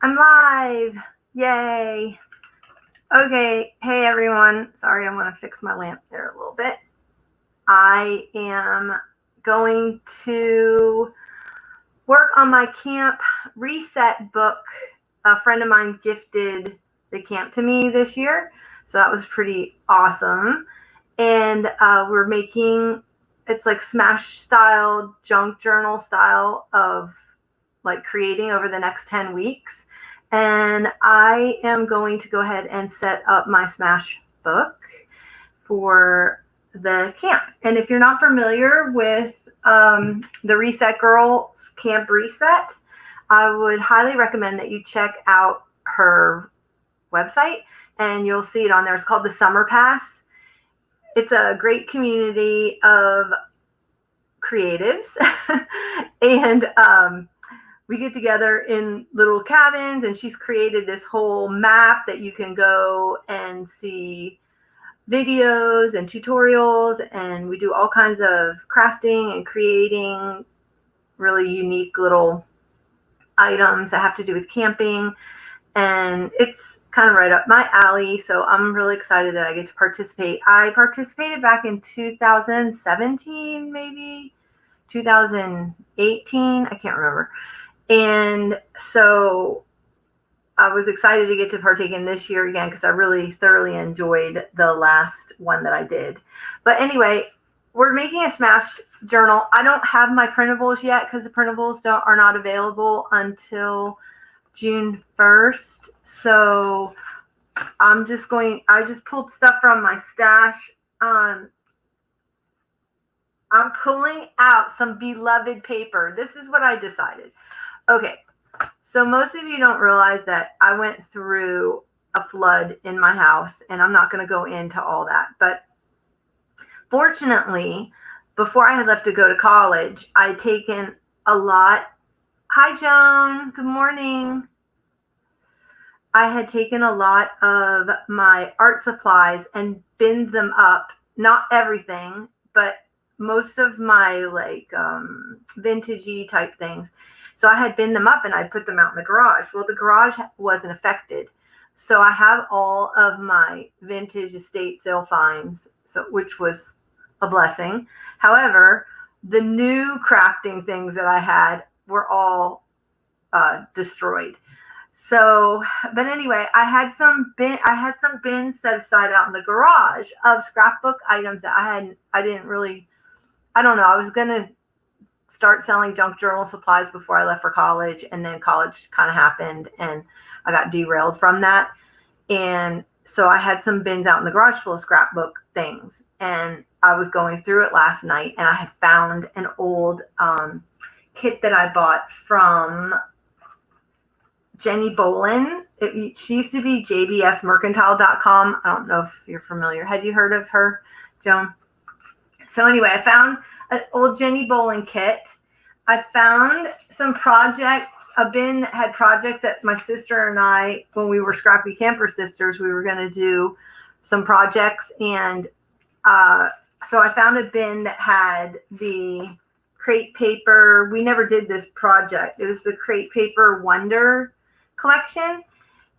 I'm live. Yay. Okay. Hey, everyone. Sorry, I'm going to fix my lamp there a little bit. I am going to work on my camp reset book. A friend of mine gifted the camp to me this year, so that was pretty awesome. And we're making, it's like Smash style, junk journal style of like creating over the next 10 weeks. And I am going to go ahead and set up my Smashbook for the camp. And if you're not familiar with the Reset Girls Camp Reset, I would highly recommend that you check out her website, and you'll see it on there. It's called the Summer Pass. It's a great community of creatives, and we get together in little cabins, and she's created this whole map that you can go and see videos and tutorials, and we do all kinds of crafting and creating really unique little items that have to do with camping, and it's kind of right up my alley, so I'm really excited that I get to participate. I participated back in 2017, maybe 2018, I can't remember. And so I was excited to get to partake in this year again because I really thoroughly enjoyed the last one that I did. But anyway, we're making a Smash journal. I don't have my printables yet because the printables are not available until June 1st. So I just pulled stuff from my stash. I'm pulling out some beloved paper. This is what I decided. Okay, so most of you don't realize that I went through a flood in my house, and I'm not going to go into all that. But fortunately, before I had left to go to college, I had taken a lot. Hi, Joan. Good morning. I had taken a lot of my art supplies and binned them up. Not everything, but most of my vintagey type things. So I had binned them up and I put them out in the garage. Well, the garage wasn't affected. So I have all of my vintage estate sale finds, which was a blessing. However, the new crafting things that I had were all destroyed. So, but anyway, I had some bins set aside out in the garage of scrapbook items that I don't know. I was going to start selling junk journal supplies before I left for college, and then college kind of happened and I got derailed from that. And so I had some bins out in the garage full of scrapbook things, and I was going through it last night, and I had found an old kit that I bought from Jenny Bolin. She used to be jbsmercantile.com. I don't know if you're familiar. Had you heard of her, Joan? So anyway, I found an old Jenny Bolin kit. I found some projects, a bin that had projects that my sister and I, when we were Scrappy Camper Sisters, we were going to do some projects. And so I found a bin that had the crepe paper. We never did this project. It was the crepe paper Wonder collection.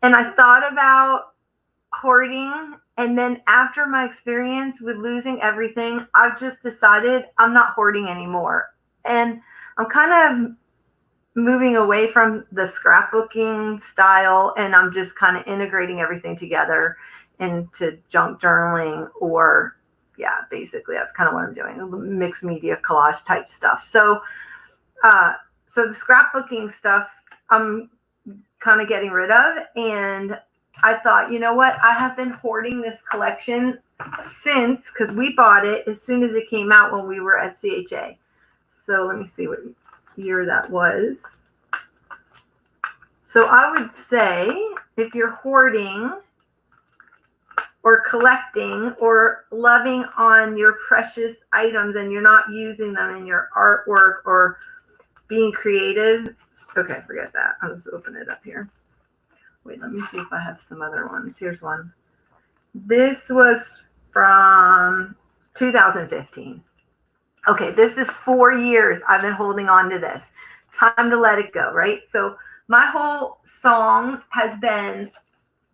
And I thought about hoarding, and then after my experience with losing everything, I've just decided I'm not hoarding anymore. And I'm kind of moving away from the scrapbooking style, and I'm just kind of integrating everything together into junk journaling, or basically that's kind of what I'm doing, mixed media collage type stuff. So the scrapbooking stuff I'm kind of getting rid of, and I thought, you know what? I have been hoarding this collection because we bought it as soon as it came out when we were at CHA. So let me see what year that was. So I would say if you're hoarding or collecting or loving on your precious items and you're not using them in your artwork or being creative. Okay, forget that. I'll just open it up here. Wait, let me see if I have some other ones. Here's one. This was from 2015. Okay, this is 4 years I've been holding on to this. Time to let it go, right? So My whole song has been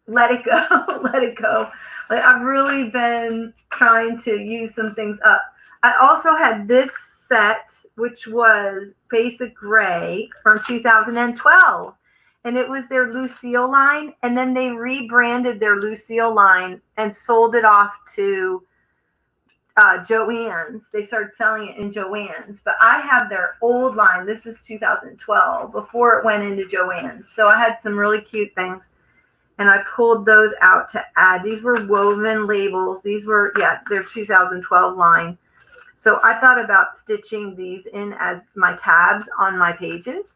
let it go, let it go. Like I've really been trying to use some things up. I also had this set, which was Basic Gray from 2012. And it was their Lucille line. And then they rebranded their Lucille line and sold it off to Joann's. They started selling it in Joann's. But I have their old line. This is 2012, before it went into Joann's. So I had some really cute things. And I pulled those out to add. These were woven labels. These were, yeah, their 2012 line. So I thought about stitching these in as my tabs on my pages.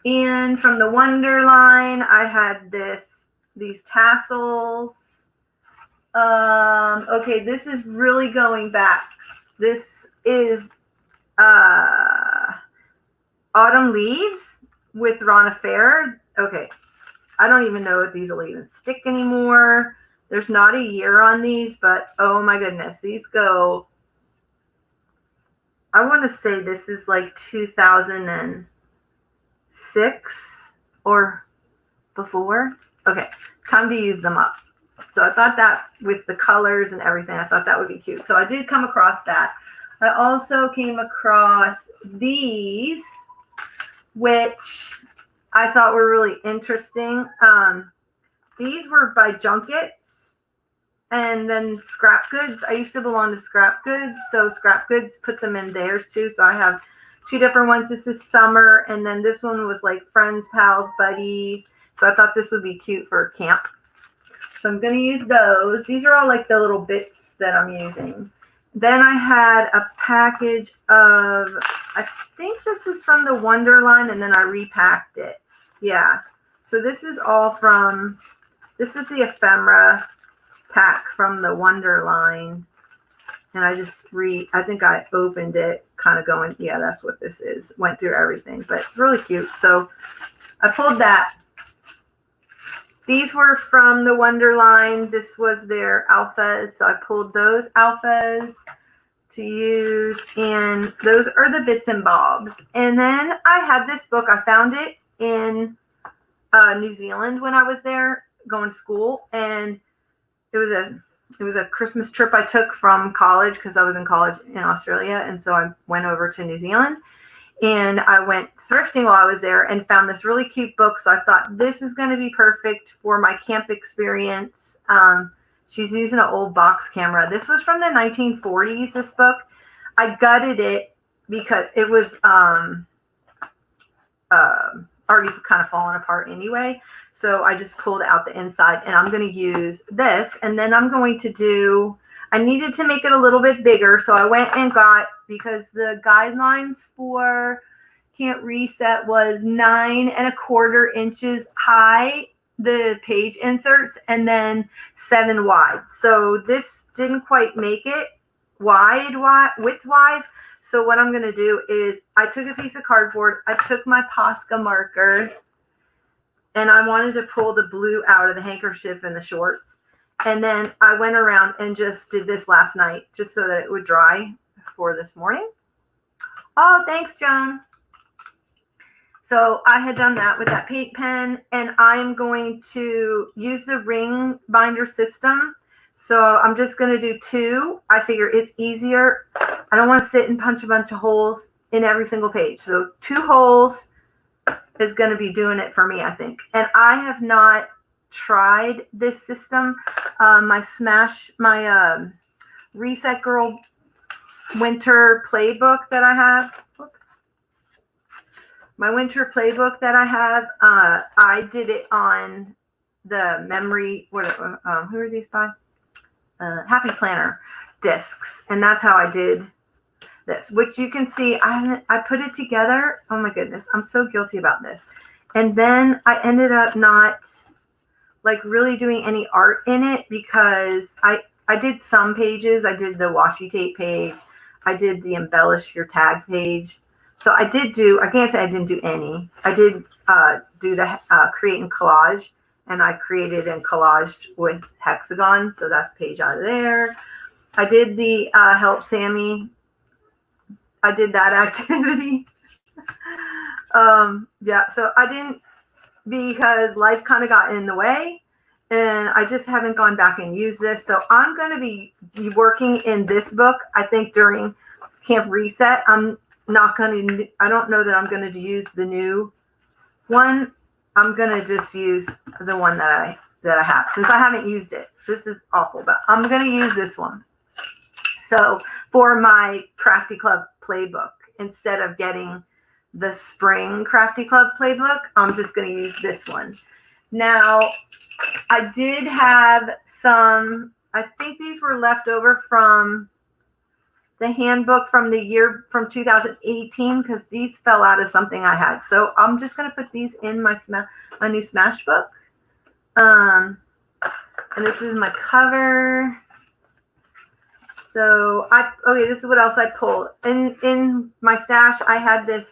And from the Wonder line, I had these tassels. Okay, this is really going back. This is Autumn Leaves with Rana Fair. Okay, I don't even know if these will even stick anymore. There's not a year on these, but oh my goodness, these go, I want to say this is like 2006 or before. Okay, time to use them up. So I thought that with the colors and everything, I thought that would be cute. So I did come across that. I also came across these, which I thought were really interesting. These were by Junkets and then Scrap Goods. I used to belong to Scrap Goods, so Scrap Goods put them in theirs too. So I have two different ones. This is Summer, and then this one was like Friends, Pals, Buddies. So I thought this would be cute for camp. So I'm going to use those. These are all like the little bits that I'm using. Then I had a package of, I think this is from the Wonder line, and then I repacked it. Yeah. So this is all from, this is the ephemera pack from the Wonder line. And I just I think I opened it kind of going, yeah, that's what this is. Went through everything, but it's really cute. So I pulled that. These were from the Wonder line. This was their alphas. So I pulled those alphas to use. And those are the bits and bobs. And then I had this book. I found it in New Zealand when I was there going to school. And it was a Christmas trip I took from college because I was in college in Australia. And so I went over to New Zealand. And I went thrifting while I was there and found this really cute book. So I thought this is going to be perfect for my camp experience. She's using an old box camera. This was from the 1940s, this book. I gutted it because it was already kind of falling apart anyway. So I just pulled out the inside, and I'm going to use this. And then I'm going to do, I needed to make it a little bit bigger. So I went and got, because the guidelines for Can't Reset was 9¼ inches high, the page inserts, and then 7 wide. So this didn't quite make it width-wise. So what I'm going to do is I took a piece of cardboard, I took my Posca marker, and I wanted to pull the blue out of the handkerchief and the shorts. And then I went around and just did this last night just so that it would dry for this morning. Oh, thanks, Joan. So I had done that with that paint pen, and I'm going to use the ring binder system. So I'm just going to do 2. I figure it's easier. I don't want to sit and punch a bunch of holes in every single page. So 2 holes is going to be doing it for me, I think. And I have not tried this system. My Reset Girl winter playbook that I have. My winter playbook that I have, I did it on the memory, who are these by? Happy Planner discs. And that's how I did this, which you can see, I put it together. Oh my goodness, I'm so guilty about this. And then I ended up not like really doing any art in it because I did some pages. I did the washi tape page. I did the embellish your tag page. So I can't say I didn't do any. I did do the create and collage, and I created and collaged with hexagon. So that's page out of there. I did the help Sammy. I did that activity. Yeah, so I didn't, because life kind of got in the way, and I just haven't gone back and used this. So I'm going to be working in this book, I think, during Camp Reset. I'm not going to, I don't know that I'm going to use the new one. I'm going to just use the one that I have, since I haven't used it. This is awful, but I'm going to use this one. So for my Crafty Club playbook, instead of getting the spring Crafty Club playbook, I'm just going to use this one. Now, I did have some, I think these were left over from the handbook from the year from 2018, because these fell out of something I had. So I'm just going to put these in my new Smashbook. And this is my cover. So okay, this is what else I pulled. In my stash, I had this,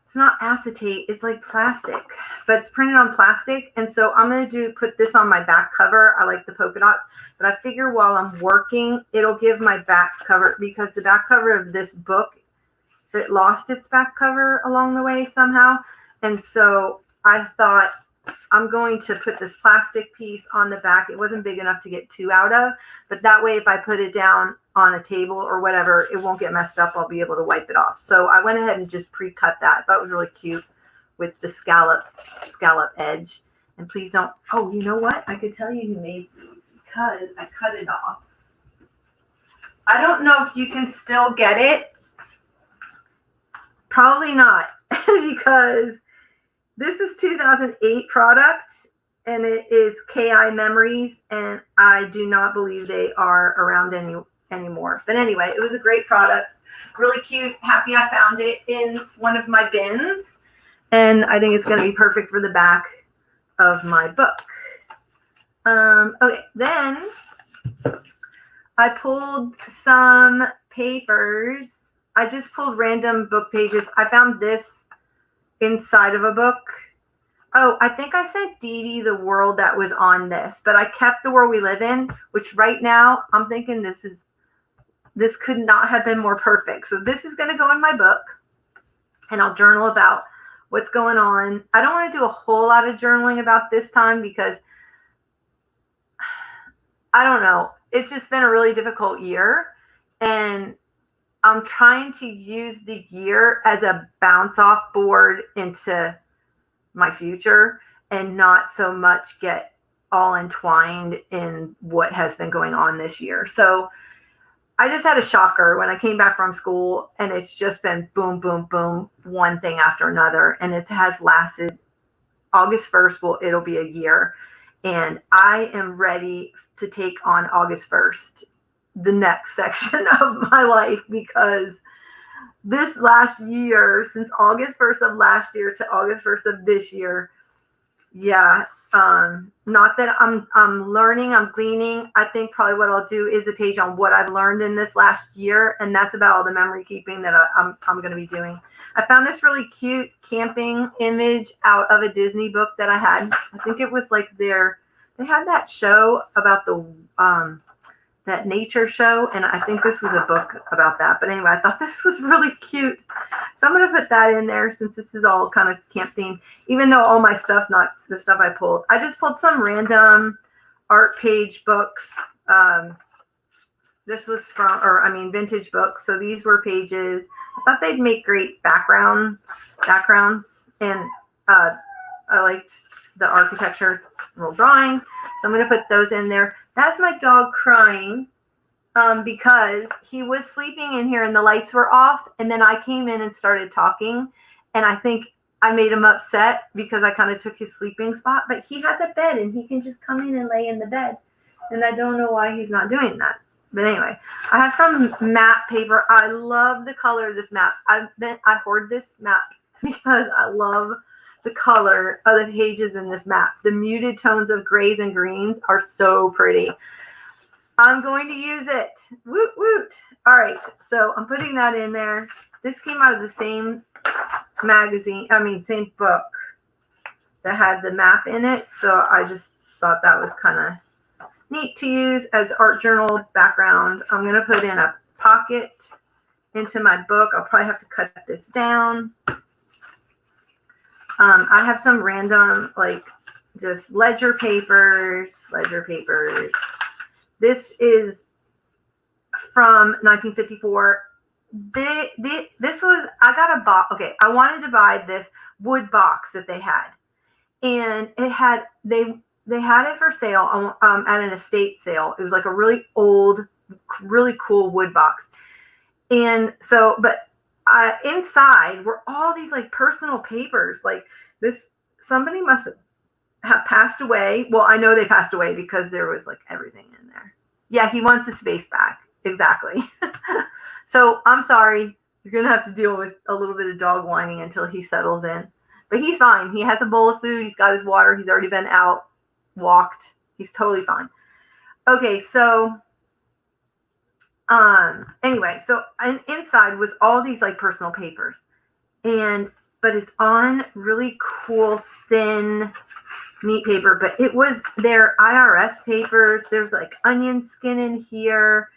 it's not acetate, it's like plastic, but it's printed on plastic. And so I'm going to put this on my back cover. I like the polka dots, but I figure while I'm working, it'll give my back cover, because the back cover of this book, it lost its back cover along the way somehow. And so I thought, I'm going to put this plastic piece on the back. It wasn't big enough to get two out of, but that way, if I put it down on a table or whatever, it won't get messed up. I'll be able to wipe it off. So I went ahead and just pre-cut that. I thought it was really cute with the scallop edge. And please don't, oh, you know what? I could tell you who made these, because I cut it off. I don't know if you can still get it. Probably not, because this is 2008 product, and it is KI Memories, and I do not believe they are around anymore. But anyway, it was a great product, really cute. Happy I found it in one of my bins, and I think it's going to be perfect for the back of my book. Okay, then I pulled some papers. I just pulled random book pages. I found this inside of a book. Oh, I think I sent Dee Dee the world that was on this, but I kept The World We Live In, which right now I'm thinking this could not have been more perfect. So this is going to go in my book, and I'll journal about what's going on. I don't want to do a whole lot of journaling about this time, because I don't know. It's just been a really difficult year, and I'm trying to use the year as a bounce off board into my future, and not so much get all entwined in what has been going on this year. So I just had a shocker when I came back from school, and it's just been boom, boom, boom, one thing after another. And it has lasted August 1st. Well, it'll be a year. And I am ready to take on August 1st, the next section of my life, because this last year, since August 1st of last year to August 1st of this year, yeah, not that I'm learning, I'm gleaning. I think probably what I'll do is a page on what I've learned in this last year, and that's about all the memory keeping that I'm going to be doing. I found this really cute camping image out of a Disney book that I had. I think it was like they had that show about that nature show, and I think this was a book about that. But anyway, I thought this was really cute, so I'm going to put that in there, since this is all kind of camp themed, even though all my stuff's not the stuff I pulled. I just pulled some random art page books. This was vintage books. So these were pages. I thought they'd make great backgrounds, and I liked the architecture little drawings, so I'm going to put those in there. That's my dog crying because he was sleeping in here and the lights were off, and then I came in and started talking, and I think I made him upset because I kind of took his sleeping spot. But he has a bed, and he can just come in and lay in the bed, and I don't know why he's not doing that. But anyway, I have some map paper. I love the color of this map. I hoard this map because I love the color of the pages in this map. The muted tones of grays and greens are so pretty. I'm going to use it. Woot woot. All right, so I'm putting that in there. This came out of the same same book that had the map in it. So I just thought that was kind of neat to use as art journal background. I'm going to put in a pocket into my book. I'll probably have to cut this down. I have some random, like, just ledger papers. This is from 1954. This was, I got a box. Okay, I wanted to buy this wood box that they had, and they had it for sale at an estate sale. It was like a really old, really cool wood box, and so, but inside were all these like personal papers. Like this, somebody must have passed away. Well, I know they passed away because there was like everything in there. Yeah, he wants his space back. Exactly. So I'm sorry. You're going to have to deal with a little bit of dog whining until he settles in. But he's fine. He has a bowl of food. He's got his water. He's already been out, walked. He's totally fine. Okay, so anyway, so inside was all these like personal papers. But it's on really cool, thin, neat paper. But it was their IRS papers. There's like onion skin in here.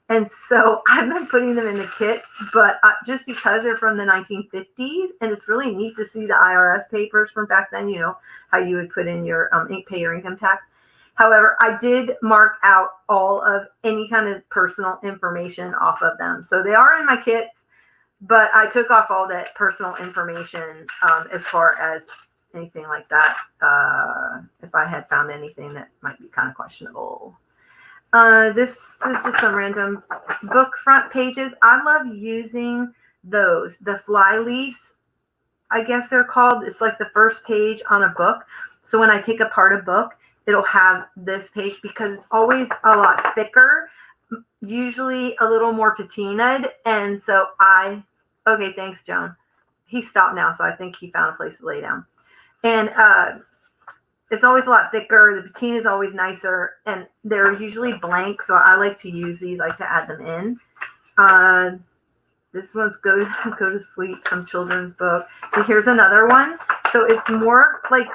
And so I've been putting them in the kits, but just because they're from the 1950s, and it's really neat to see the IRS papers from back then, you know, how you would put in your pay your income tax. However, I did mark out all of any kind of personal information off of them. So they are in my kits, but I took off all that personal information as far as anything like that, if I had found anything that might be kind of questionable. This is just some random book front pages. I love using those, the fly leaves, I guess they're called. It's like the first page on a book. So when I take apart a book, it'll have this page because it's always a lot thicker, usually a little more patinaed. And so okay, thanks, Joan. He stopped now, so I think he found a place to lay down. And it's always a lot thicker. The patina is always nicer, and they're usually blank, so I like to use these. I like to add them in. This one's Go to Sleep, some children's book. So here's another one. So it's more like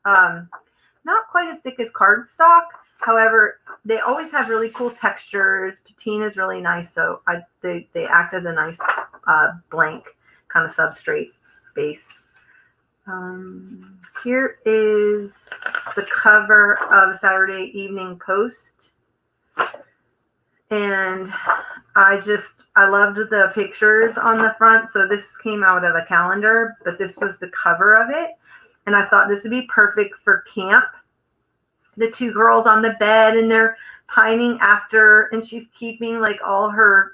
not quite as thick as cardstock. However, they always have really cool textures. Patina is really nice, so they act as a nice blank kind of substrate base. Here is the cover of Saturday Evening Post. And I loved the pictures on the front. So this came out of a calendar, but this was the cover of it. And I thought this would be perfect for camp. The two girls on the bed, and they're pining after, and she's keeping like all her,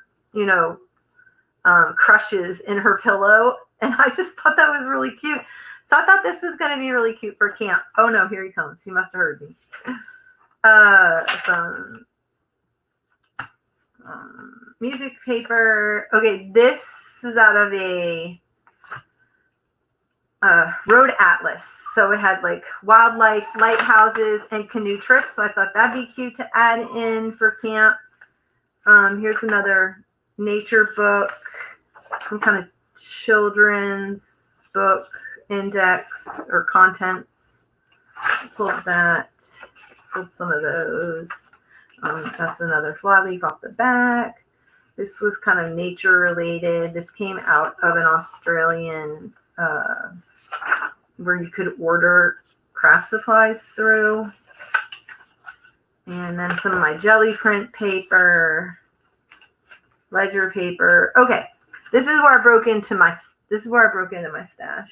crushes in her pillow. And I just thought that was really cute. So I thought this was going to be really cute for camp. Oh no, here he comes. He must have heard me. Some music paper. Okay, this is out of a road atlas. So it had like wildlife, lighthouses, and canoe trips. So I thought that'd be cute to add in for camp. Here's another nature book, some kind of children's book. Index or contents. Pulled that. Pulled some of those. That's another fly leaf off the back. This was kind of nature related. This came out of an Australian where you could order craft supplies through. And then some of my jelly print paper, ledger paper. Okay, this is where I broke into my stash.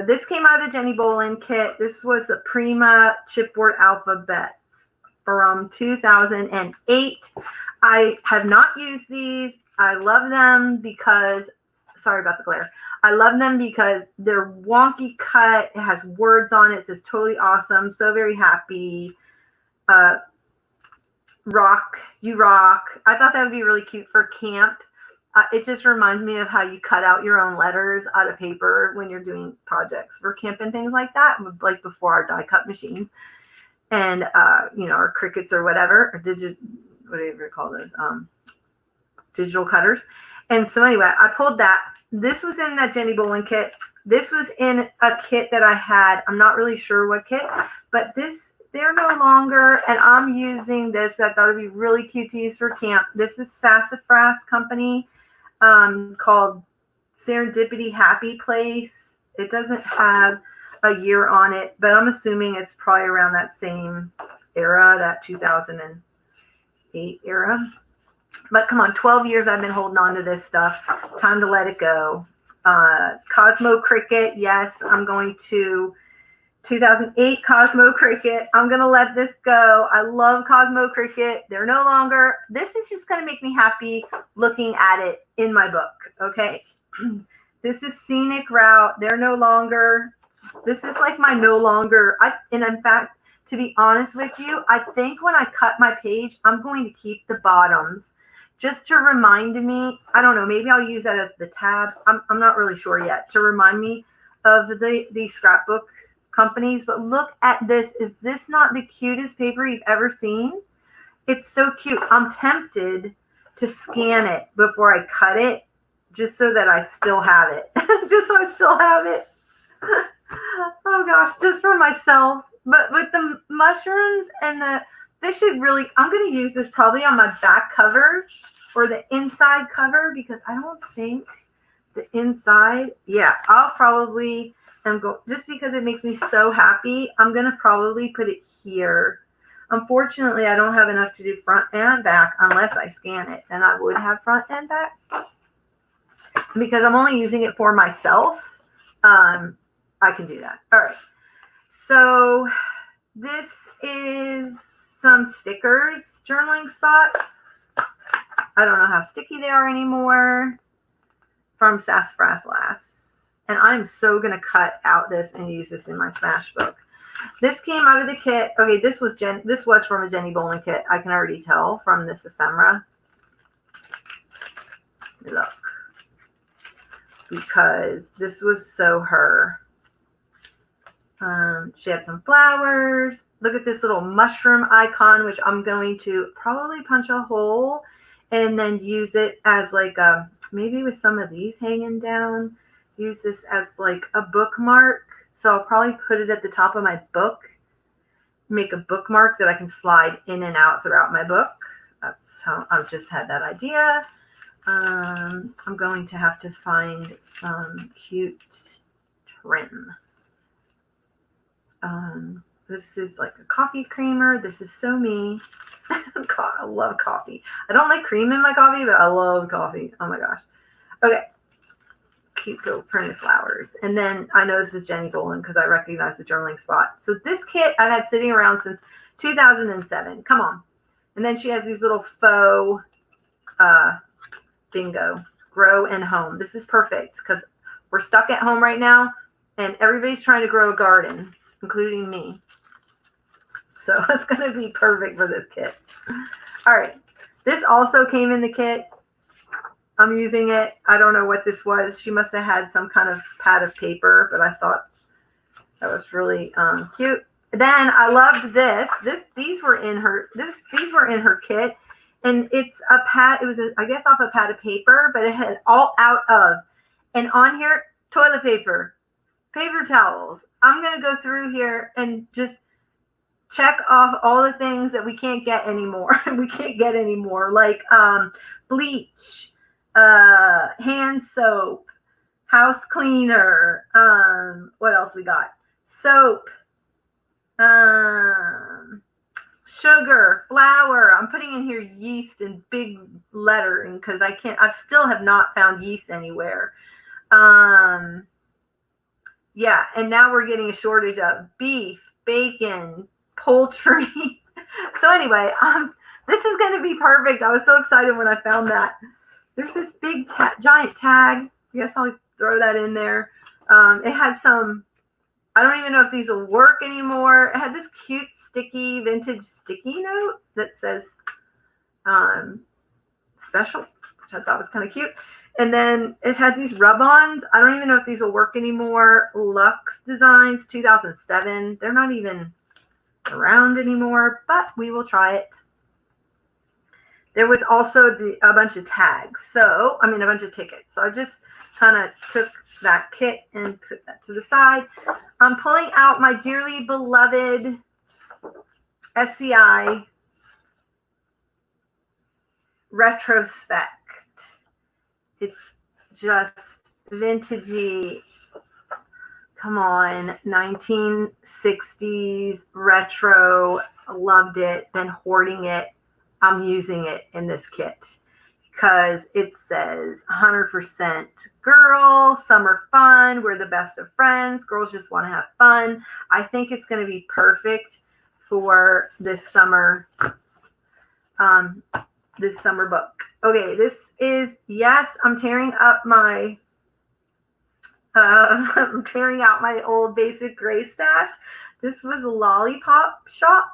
This came out of the Jenny Bolin kit. This was a Prima chipboard alphabets from 2008. I have not used these. I love them because, sorry about the glare. I love them because they're wonky cut. It has words on it. It says totally awesome. So very happy. Rock, you rock. I thought that would be really cute for camp. It just reminds me of how you cut out your own letters out of paper when you're doing projects for camp and things like that, like before our die cut machines and, or Cricuts or whatever, or whatever you call those, digital cutters. And so anyway, I pulled that. This was in that Jenny Bolin kit. This was in a kit that I had. I'm not really sure what kit, but this they're no longer, and I'm using this. I thought it'd be really cute to use for camp. This is Sassafras Company, called Serendipity Happy Place. It doesn't have a year on it, but I'm assuming it's probably around that same era, that 2008 era. But come on, 12 years I've been holding on to this stuff. Time to let it go. Cosmo Cricket. Yes, I'm going to 2008 Cosmo Cricket. I'm going to let this go. I love Cosmo Cricket. They're no longer. This is just going to make me happy looking at it in my book. Okay. This is Scenic Route. They're no longer. This is like my no longer. And in fact, to be honest with you, I think when I cut my page, I'm going to keep the bottoms just to remind me. I don't know. Maybe I'll use that as the tab. I'm not really sure yet, to remind me of the scrapbook companies. But look at this. Is this not the cutest paper you've ever seen? It's so cute. I'm tempted to scan it before I cut it, just so that I still have it. Just so I still have it. Oh gosh, just for myself. But with the mushrooms and this should really, I'm going to use this probably on my back cover or the inside cover, because I don't think the inside, yeah, I'll probably just because it makes me so happy, I'm going to probably put it here. Unfortunately, I don't have enough to do front and back unless I scan it, and I would have front and back. Because I'm only using it for myself, I can do that. All right. So this is some stickers, journaling spots. I don't know how sticky they are anymore, from Sassafras Lass. And I'm so going to cut out this and use this in my Smashbook. This came out of the kit. Okay, this was from a Jenny Bolin kit. I can already tell from this ephemera. Look. Because this was so her. She had some flowers. Look at this little mushroom icon, which I'm going to probably punch a hole and then use it as like maybe with some of these hanging down, use this as like a bookmark. So I'll probably put it at the top of my book, make a bookmark that I can slide in and out throughout my book. That's how I've just had that idea. I'm going to have to find some cute trim. This is like a coffee creamer. This is so me. God, I love coffee. I don't like cream in my coffee, but I love coffee. Oh my gosh. Okay. Cute little printed flowers. And then I know this is Jenny Bolin because I recognize the journaling spot. So this kit I've had sitting around since 2007. Come on. And then she has these little faux bingo, grow and home. This is perfect because we're stuck at home right now and everybody's trying to grow a garden, including me. So it's going to be perfect for this kit. All right. This also came in the kit. I'm using it. I don't know what this was. She must have had some kind of pad of paper, but I thought that was really cute. Then I loved this. These were in her kit. And it's a pad. It was, I guess, off a pad of paper, but it had all out of. And on here, toilet paper, paper towels. I'm going to go through here and just check off all the things that we can't get anymore. Like bleach, hand soap, house cleaner. What else we got? Soap. Sugar, flour. I'm putting in here yeast in big lettering because I still have not found yeast anywhere. Yeah, and now we're getting a shortage of beef, bacon, poultry. So anyway, this is going to be perfect. I was so excited when I found that. There's this big giant tag. I guess I'll throw that in there. It had some, I don't even know if these will work anymore. It had this cute sticky vintage sticky note that says special, which I thought was kind of cute. And then it had these rub-ons. I don't even know if these will work anymore. Luxe Designs 2007. They're not even around anymore, but we will try it. There was also a bunch of tags. A bunch of tickets. So I just kind of took that kit and put that to the side. I'm pulling out my dearly beloved SCI Retrospect. It's just vintagey. Come on, 1960s retro. Loved it. Been hoarding it. I'm using it in this kit because it says 100% girl, summer fun. We're the best of friends. Girls just want to have fun. I think it's going to be perfect for this summer book. Okay, this is, yes, I'm tearing up my I'm tearing out my old basic gray stash. This was a Lollipop Shop.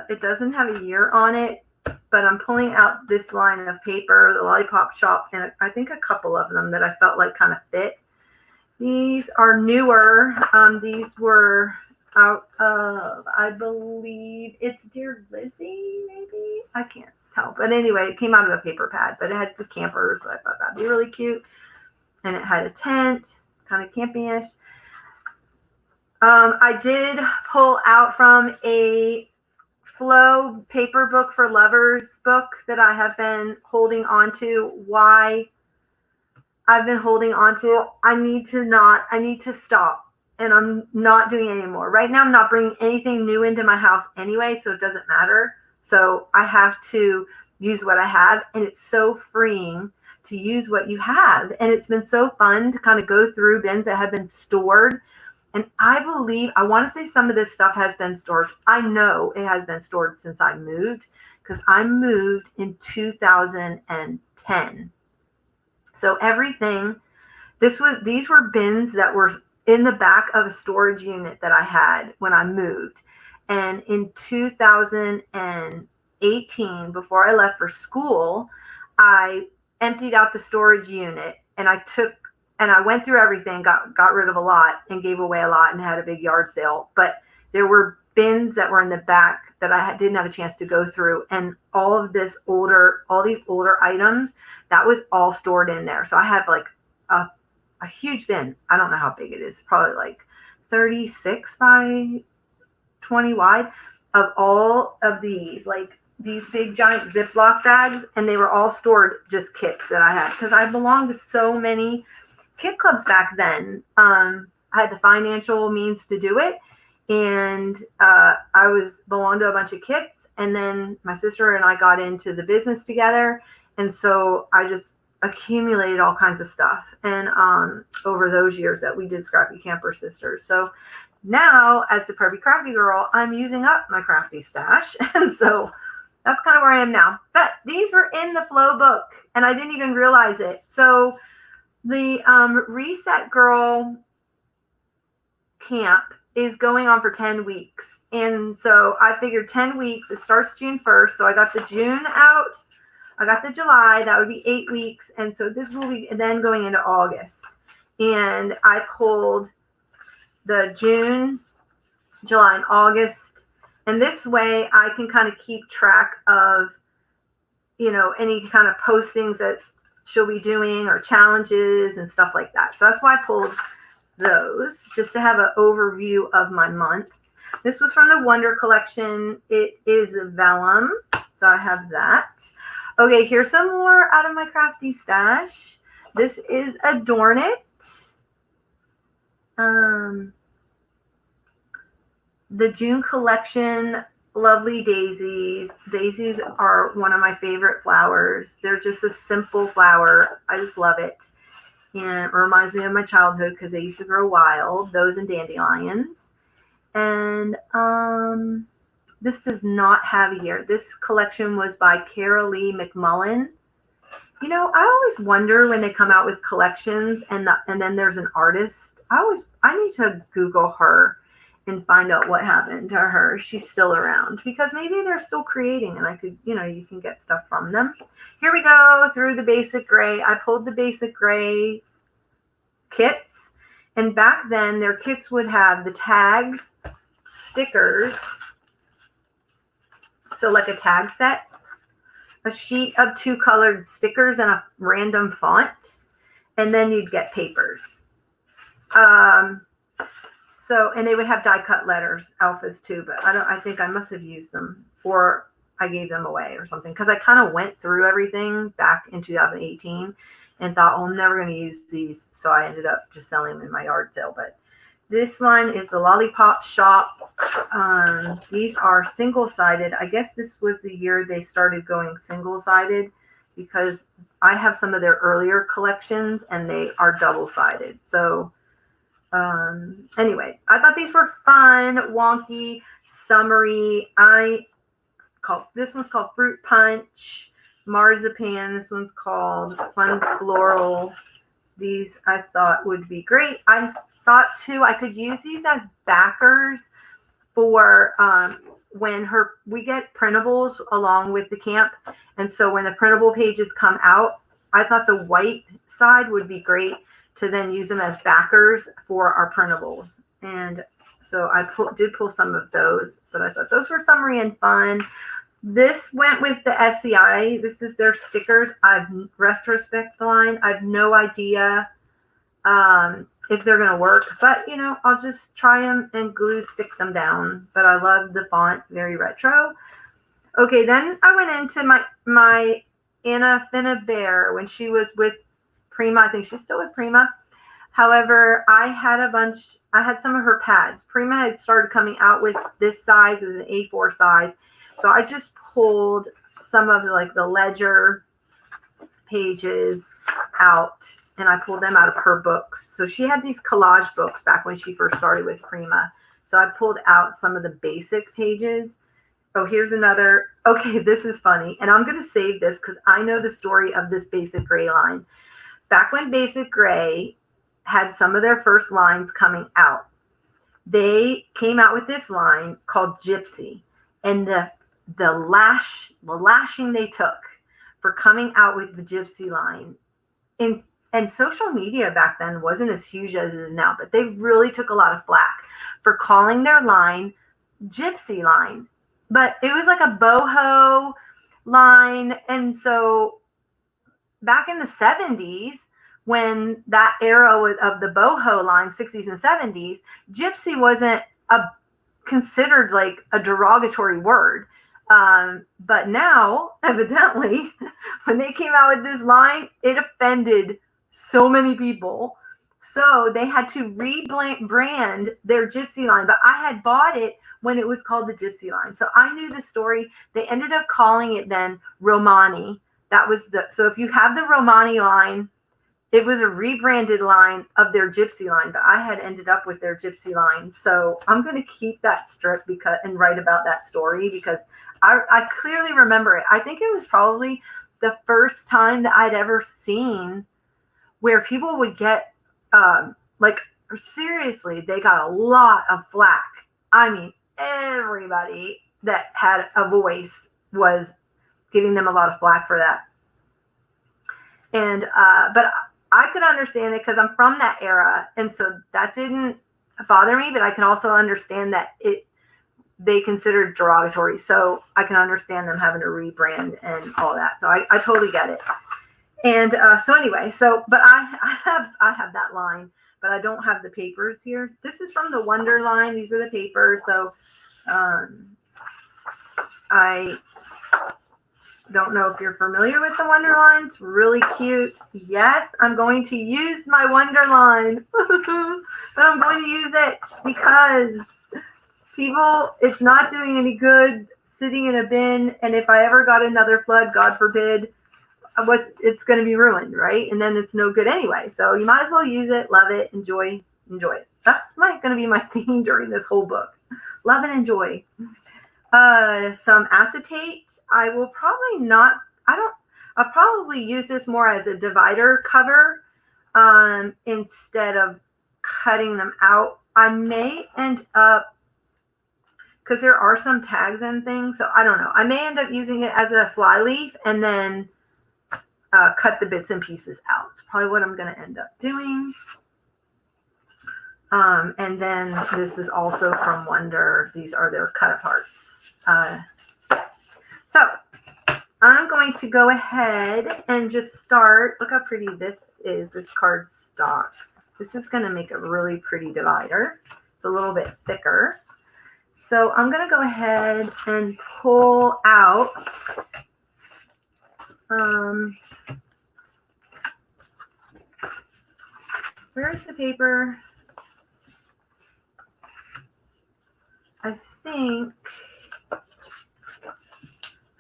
It doesn't have a year on it, but I'm pulling out this line of paper, the Lollipop Shop, and I think a couple of them that I felt like kind of fit. These are newer. These were out of, I believe it's Dear Lizzie, maybe? I can't tell. But anyway, it came out of a paper pad, but it had the campers, so I thought that'd be really cute. And it had a tent, kind of campy-ish. I did pull out from a Flow paper book for lovers book that I have been holding on to. Why I've been holding on to, I need to stop. And I'm not doing it anymore. Right now, I'm not bringing anything new into my house anyway, so it doesn't matter. So I have to use what I have, and it's so freeing to use what you have. And it's been so fun to kind of go through bins that have been stored. And I want to say some of this stuff has been stored. I know it has been stored since I moved, because I moved in 2010. So everything, these were bins that were in the back of a storage unit that I had when I moved. And in 2018, before I left for school, I emptied out the storage unit, and I went through everything, got rid of a lot and gave away a lot and had a big yard sale. But there were bins that were in the back that I didn't have a chance to go through. And all these older items, that was all stored in there. So I have like a huge bin. I don't know how big it is, probably like 36 by 20 wide, of all of these, like these big giant Ziploc bags. And they were all stored, just kits that I had, because I belonged to so many kit clubs back then. I had the financial means to do it, and I belonged to a bunch of kits. And then my sister and I got into the business together, and so I just accumulated all kinds of stuff. And over those years that we did Scrappy Camper Sisters, so now as the Preppy Crafty Girl, I'm using up my crafty stash, and so that's kind of where I am now. But these were in the Flow book, and I didn't even realize it. So the Reset Girl camp is going on for 10 weeks. And so I figured 10 weeks, it starts June 1st. So I got the June out. I got the July, that would be 8 weeks. And so this will be then going into August. And I pulled the June, July, and August. And this way I can kind of keep track of, any kind of postings that she'll be doing, or challenges and stuff like that. So that's why I pulled those, just to have an overview of my month. This was from the Wonder collection. It is vellum, so I have that. Okay, here's some more out of my crafty stash. This is Adorn It. The June collection, Lovely Daisies. Daisies are one of my favorite flowers. They're just a simple flower. I just love it. And it reminds me of my childhood because they used to grow wild, those and dandelions. And this does not have a year. This collection was by Carolee McMullen. I always wonder when they come out with collections and then there's an artist. I need to Google her and find out what happened to her. She's still around, because maybe they're still creating and I could, you can get stuff from them. Here we go through the basic gray. I pulled the basic gray kits, and back then their kits would have the tags, stickers. So like a tag set, a sheet of 2 colored stickers and a random font, and then you'd get papers. So So, and they would have die cut letters, alphas too, but I think I must have used them, or I gave them away or something, because I kind of went through everything back in 2018 and thought, oh, I'm never going to use these. So I ended up just selling them in my yard sale. But this line is the Lollipop Shop. These are single-sided. I guess this was the year they started going single-sided, because I have some of their earlier collections and they are double-sided. So anyway, I thought these were fun, wonky, summery. This one's called Fruit Punch, Marzipan. This one's called Fun Floral. These I thought would be great. I thought too I could use these as backers for when we get printables along with the camp, and so when the printable pages come out, I thought the white side would be great to then use them as backers for our printables. And so I did pull some of those, but I thought those were summery and fun. This went with the SCI. This is their stickers. Retrospect line. I have no idea if they're going to work, but I'll just try them and stick them down. But I love the font, very retro. Okay, then I went into my Anna Finna Bear when she was with Prima. I think she's still with Prima. However, I had some of her pads. Prima had started coming out with this size. It was an A4 size. So I just pulled some of the ledger pages out, and I pulled them out of her books. So she had these collage books back when she first started with Prima. So I pulled out some of the basic pages. Oh, here's another. Okay, this is funny. And I'm going to save this because I know the story of this Basic Gray line. Back when Basic Gray had some of their first lines coming out, they came out with this line called Gypsy. And the lashing they took for coming out with the Gypsy line. And social media back then wasn't as huge as it is now, but they really took a lot of flack for calling their line Gypsy line. But it was like a boho line. And so back in the 70s, when that era of the boho line, 60s and 70s, Gypsy wasn't considered like a derogatory word. But now, evidently, when they came out with this line, it offended so many people. So they had to rebrand their Gypsy line. But I had bought it when it was called the Gypsy line. So I knew the story. They ended up calling it then Romani. So if you have the Romani line, it was a rebranded line of their Gypsy line, but I had ended up with their Gypsy line. So I'm going to keep that strip and write about that story because I clearly remember it. I think it was probably the first time that I'd ever seen where people would get, seriously, they got a lot of flack. I mean, everybody that had a voice was giving them a lot of flack for that. And, but I could understand it because I'm from that era. And so that didn't bother me, but I can also understand that they considered derogatory. So I can understand them having to rebrand and all that. So I totally get it. And so anyway, but I have that line, but I don't have the papers here. This is from the Wonder line. These are the papers. So I don't know if you're familiar with the Wonder line. It's really cute. Yes, I'm going to use my Wonder line, but I'm going to use it because it's not doing any good sitting in a bin. And if I ever got another flood, God forbid, it's going to be ruined, right? And then it's no good anyway. So you might as well use it, love it, enjoy it. That's going to be my theme during this whole book. Love and enjoy. Some acetate. I will probably not. I'll probably use this more as a divider cover instead of cutting them out. I may end up, because there are some tags and things, so I don't know. I may end up using it as a fly leaf and then cut the bits and pieces out. It's probably what I'm going to end up doing. And then this is also from Wonder. These are their cut aparts. So I'm going to go ahead and just start. Look how pretty this is, this cardstock. This is going to make a really pretty divider. It's a little bit thicker. So I'm going to go ahead and pull out where's the paper? I think I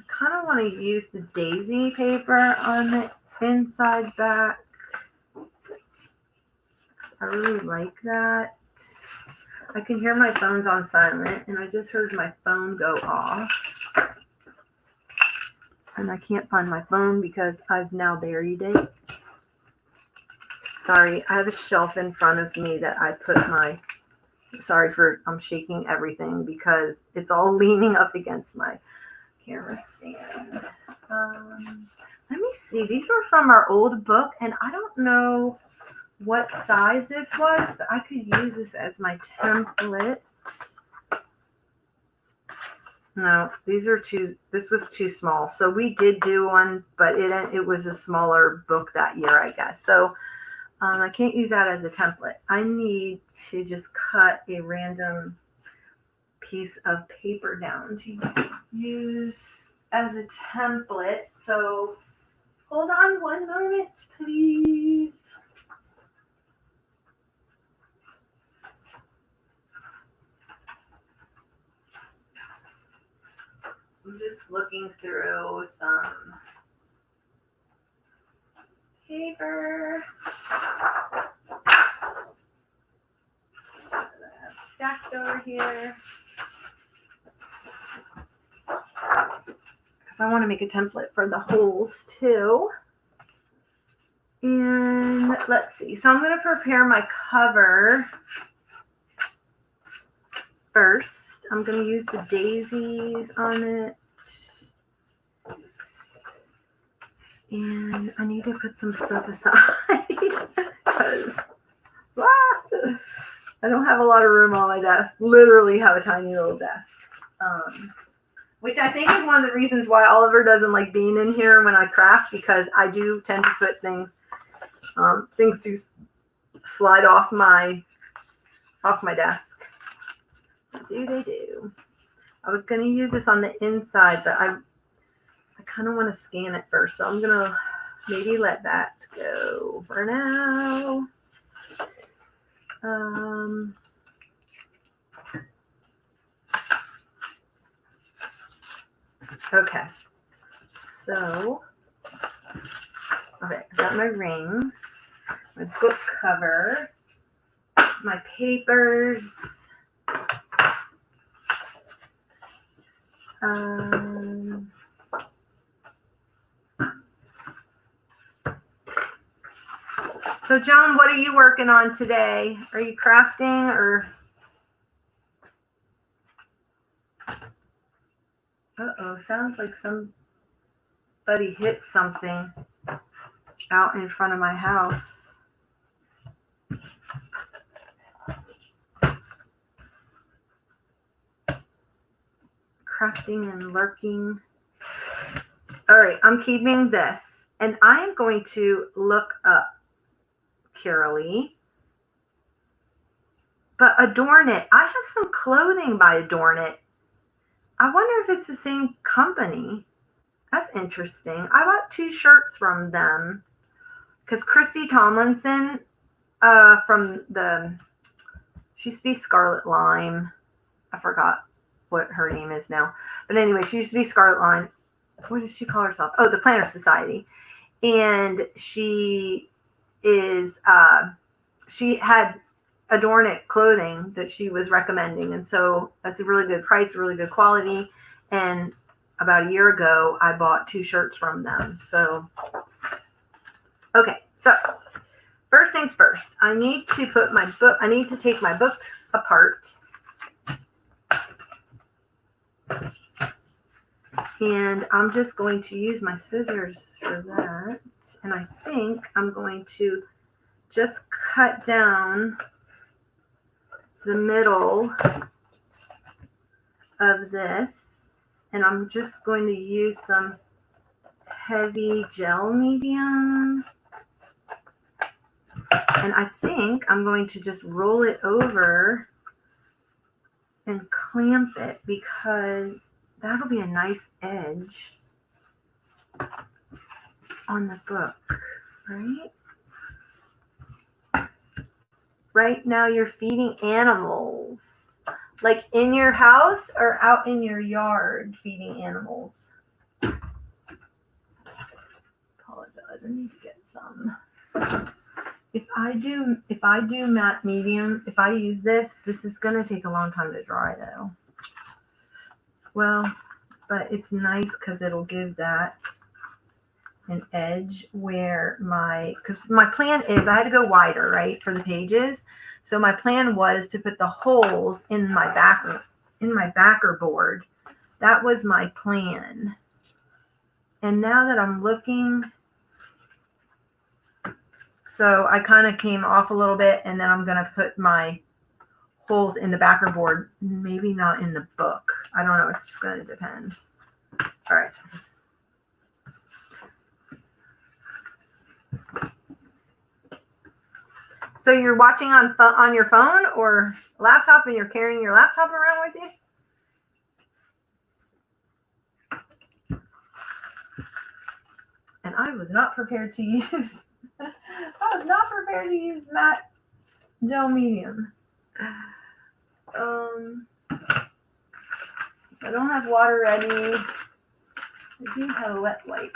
kind of want to use the daisy paper on the inside back. I really like that. I can hear my phone's on silent, and I just heard my phone go off. And I can't find my phone because I've now buried it. Sorry, I have a shelf in front of me that I put my, I'm shaking everything because it's all leaning up against my camera stand. Let me see, these were from our old book, and I don't know what size this was, but I could use this as my template. No, this was too small. So we did do one, but it was a smaller book that year, I guess. So I can't use that as a template. I need to just cut a random piece of paper down to use as a template. So hold on one moment, please. I'm just looking through some paper. Stacked over here. Because I want to make a template for the holes too. And let's see. So I'm going to prepare my cover first. I'm going to use the daisies on it. And I need to put some stuff aside because I don't have a lot of room on my desk. Literally have a tiny little desk. Which I think is one of the reasons why Oliver doesn't like being in here when I craft, because I do tend to put things do slide off my desk. They do. I was going to use this on the inside, but I kind of want to scan it first, so I'm going to maybe let that go for now. Okay. So, I got my rings, my book cover, my papers, so Joan, what are you working on today? Are you crafting or? Uh-oh, sounds like somebody hit something out in front of my house. Crafting and lurking. All right, I'm keeping this, and I am going to look up Carolee, but Adorn It. I have some clothing by Adorn It. I wonder if it's the same company. That's interesting. I bought 2 shirts from them because Christy Tomlinson she used to be Scarlet Lime. I forgot what her name is now. But anyway, she used to be Scarlet Lime. What does she call herself? Oh, the Planner Society. And she is, she had Adorn It clothing that she was recommending. And so that's a really good price, really good quality. And about a year ago, I bought 2 shirts from them. So, okay. So first things first, I need to take my book apart. And I'm just going to use my scissors for that. And I think I'm going to just cut down the middle of this. And I'm just going to use some heavy gel medium. And I think I'm going to just roll it over and clamp it because that'll be a nice edge on the book, right? Right now you're feeding animals, like in your house or out in your yard feeding animals. Apologize, I need to get some. If I do matte medium, if I use this is gonna take a long time to dry though. Well, but it's nice because it'll give that an edge where because my plan is I had to go wider, right, for the pages. So my plan was to put the holes in my backer board. That was my plan. And now that I'm looking, so I kind of came off a little bit, and then I'm going to put my holes in the backer board, maybe not in the book. I don't know. It's just going to depend. All right. So you're watching on your phone or laptop, and you're carrying your laptop around with you? And I was not prepared to use. I was not prepared to use matte gel medium. So I don't have water ready. I do have a wet wipe.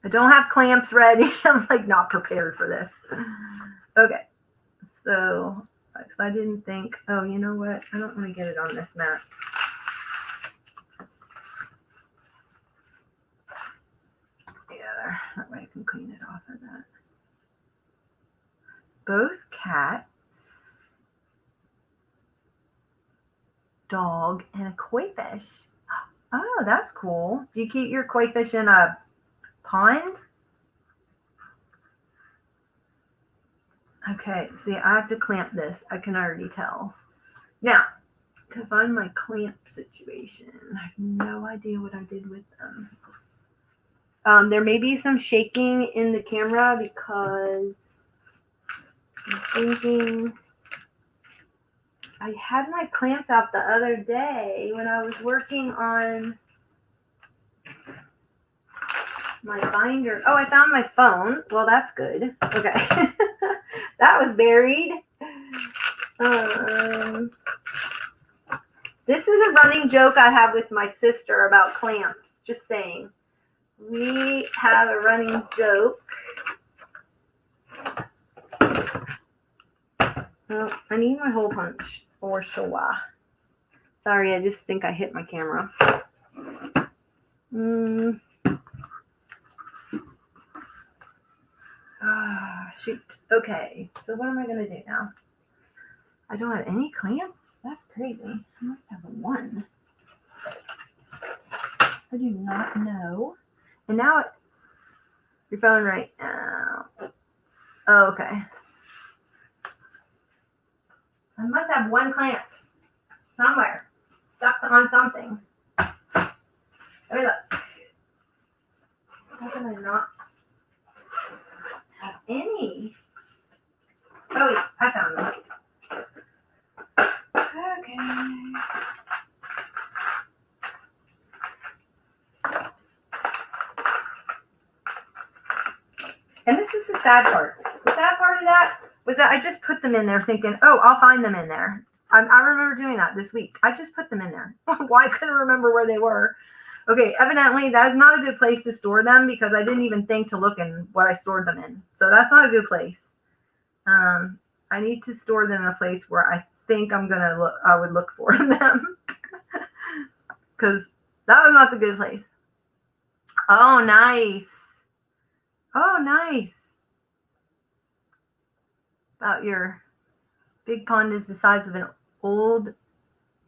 I don't have clamps ready. I'm like not prepared for this. Okay, so I didn't think, oh, you know what? I don't want to get it on this mat. Yeah, that way I can clean it off of that. Both cat, dog, and a koi fish. Oh, that's cool. Do you keep your koi fish in a pond? Okay, see, I have to clamp this. I can already tell. Now, to find my clamp situation, I have no idea what I did with them. There may be some shaking in the camera because I'm thinking I had my clamps out the other day when I was working on my binder. Oh, I found my phone. Well, that's good. Okay. That was buried. This is a running joke I have with my sister about clamps. Just saying. We have a running joke. Oh, I need my hole punch for sure. Sorry, I just think I hit my camera. Shoot. Okay, so what am I going to do now? I don't have any clamps? That's crazy. I must have one. I do not know. And now your phone right now. Oh, okay. I must have one clamp somewhere. Stuck on something. Let me look. How can I not have any? Oh, wait. I found them. Okay. And this is the sad part. The sad part of that was that I just put them in there thinking, oh, I'll find them in there. I remember doing that this week. I just put them in there. Why I couldn't remember where they were. Okay, evidently that is not a good place to store them because I didn't even think to look in what I stored them in. So that's not a good place. I need to store them in a place where I think I would look for them. Because that was not the good place. Oh, nice. Oh, nice. About your big pond is the size of an old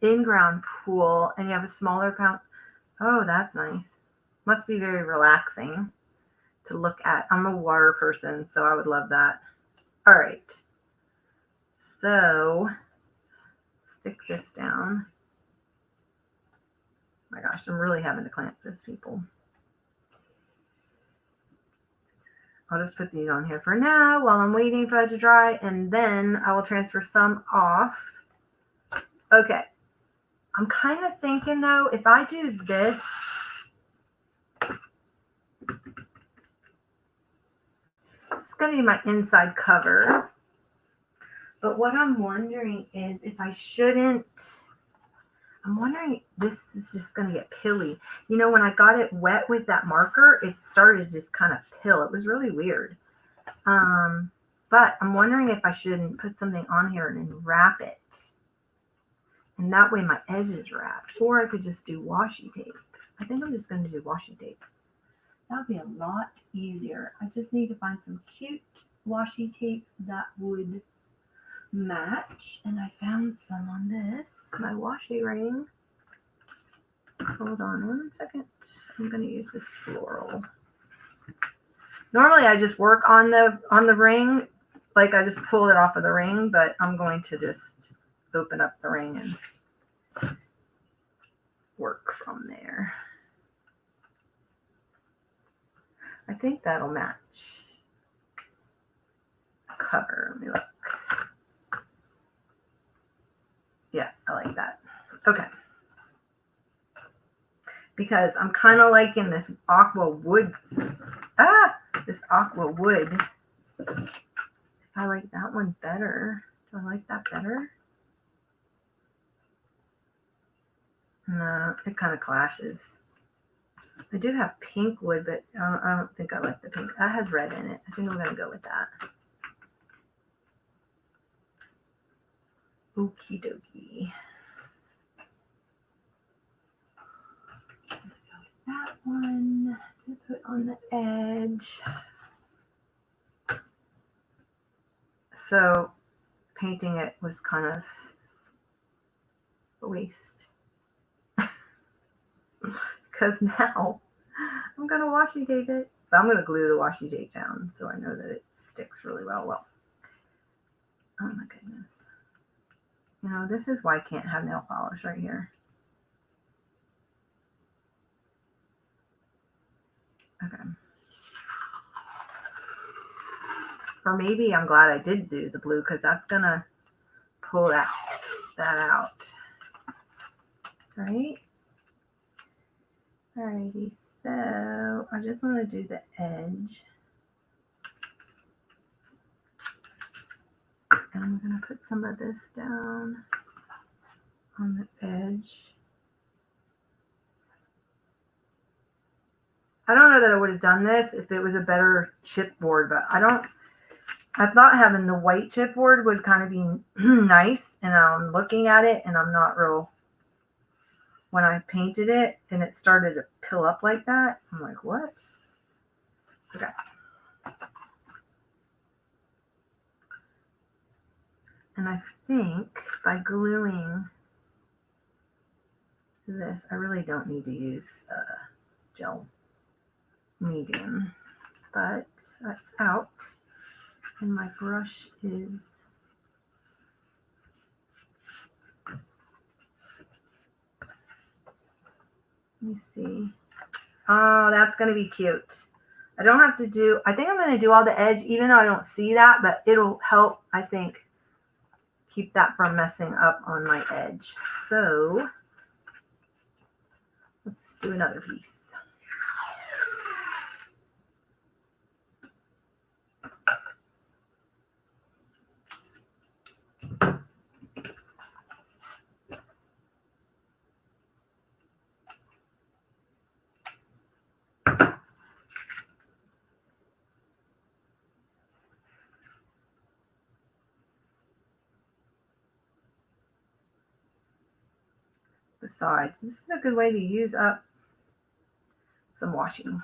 in-ground pool and you have a smaller pound. Oh, that's nice. Must be very relaxing to look at. I'm a water person, so I would love that. All right. So stick this down. Oh my gosh, I'm really having to clamp this, people. I'll just put these on here for now while I'm waiting for that to dry, and then I will transfer some off. Okay. I'm kind of thinking though, if I do this, it's going to be my inside cover. But what I'm wondering is if I shouldn't, I'm wondering, this is just going to get pilly. You know, when I got it wet with that marker, it started to just kind of pill. It was really weird. But I'm wondering if I shouldn't put something on here and then wrap it. And that way my edge is wrapped. Or I could just do washi tape. I think I'm just going to do washi tape. That would be a lot easier. I just need to find some cute washi tape that would match. And I found some on this, my washi ring. Hold on 1 second. I'm going to use this floral. Normally I just work on the ring, like I just pull it off of the ring, but I'm going to just open up the ring and work from there. I think that'll match the cover. Let me look. Yeah, I like that. Okay. Because I'm kind of liking this aqua wood. This aqua wood. I like that one better. Do I like that better? No, it kind of clashes. I do have pink wood, but I don't think I like the pink. That has red in it. I think I'm going to go with that. Okie dokie. That one to put on the edge. So painting it was kind of a waste. Because now I'm going to washi tape it. But I'm going to glue the washi tape down so I know that it sticks really well. Oh my goodness. You know, this is why I can't have nail polish right here. Okay. Or maybe I'm glad I did do the blue because that's going to pull that out. Right? Alrighty, so I just want to do the edge. And I'm going to put some of this down on the edge. I don't know that I would have done this if it was a better chipboard, but I thought having the white chipboard would kind of be nice, and I'm looking at it and I'm not real. When I painted it and it started to pill up like that, I'm like, what? Okay. And I think by gluing this, I really don't need to use gel medium, but that's out. And my brush is let me see. Oh, that's going to be cute. I don't have to do, I think I'm going to do all the edge, even though I don't see that, but it'll help, I think, keep that from messing up on my edge. So let's do another piece. Besides, this is a good way to use up some washing.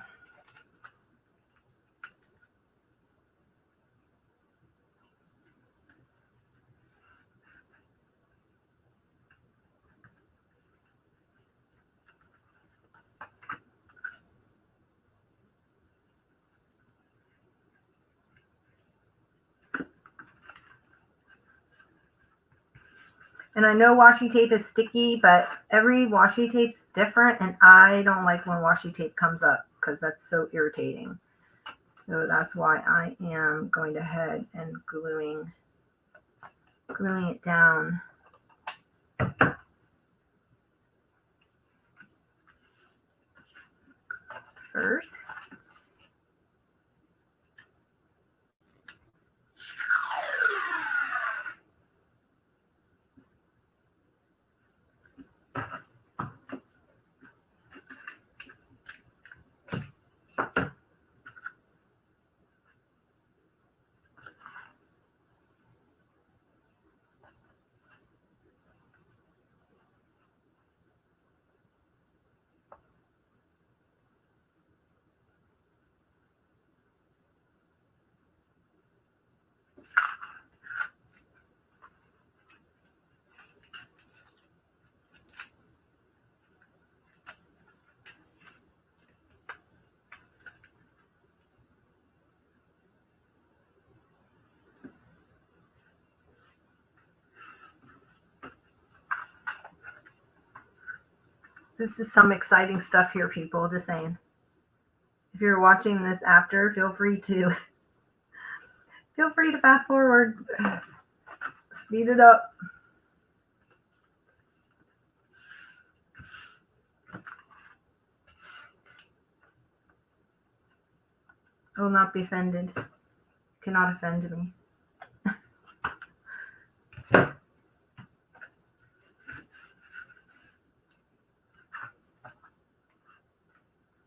And I know washi tape is sticky, but every washi tape's different, and I don't like when washi tape comes up because that's so irritating. So that's why I am going ahead and gluing it down. First. This is some exciting stuff here, people, just saying. If you're watching this after, feel free to fast forward, speed it up. I will not be offended. Cannot offend me.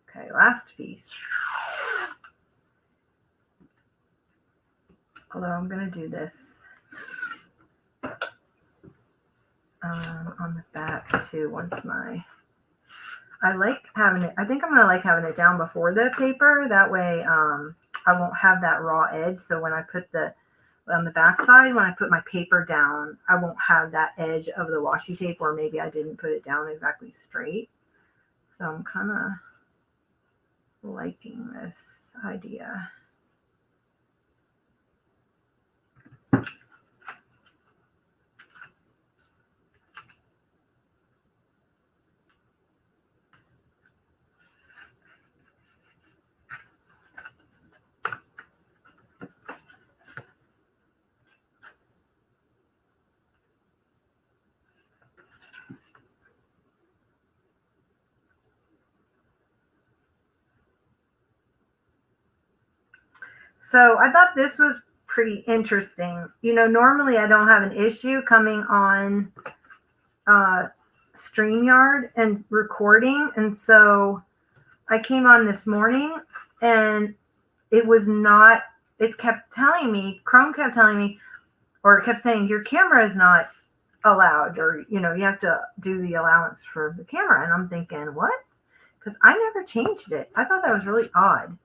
Okay, last piece. Although I'm going to do this on the back too once I like having it, I think I'm going to like having it down before the paper. That way I won't have that raw edge. So when I put on the back side, when I put my paper down, I won't have that edge of the washi tape, or maybe I didn't put it down exactly straight. So I'm kind of liking this idea. So I thought this was pretty interesting. You know, normally I don't have an issue coming on StreamYard and recording. And so I came on this morning and it was not, it kept telling me, Chrome kept telling me, or it kept saying, your camera is not allowed, or, you know, you have to do the allowance for the camera. And I'm thinking, what? Because I never changed it. I thought that was really odd.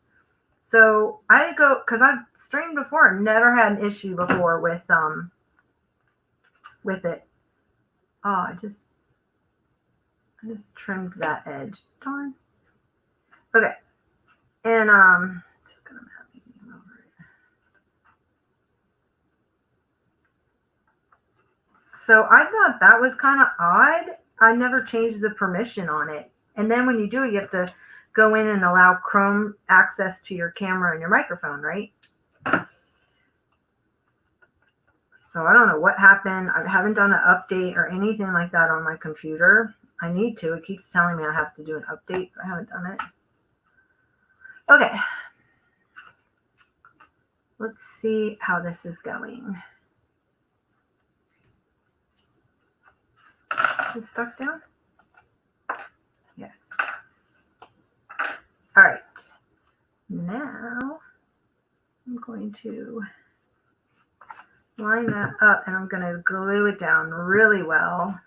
So I go, because I've streamed before, never had an issue before with it. Oh, I just trimmed that edge. Darn. Okay. And just gonna have medium over it. So I thought that was kind of odd. I never changed the permission on it. And then when you do it, you have to go in and allow Chrome access to your camera and your microphone, right? So I don't know what happened. I haven't done an update or anything like that on my computer. I need to. It keeps telling me I have to do an update, but I haven't done it. Okay. Let's see how this is going. Is it stuck down? Yes. All right. Now I'm going to line that up and I'm going to glue it down really well.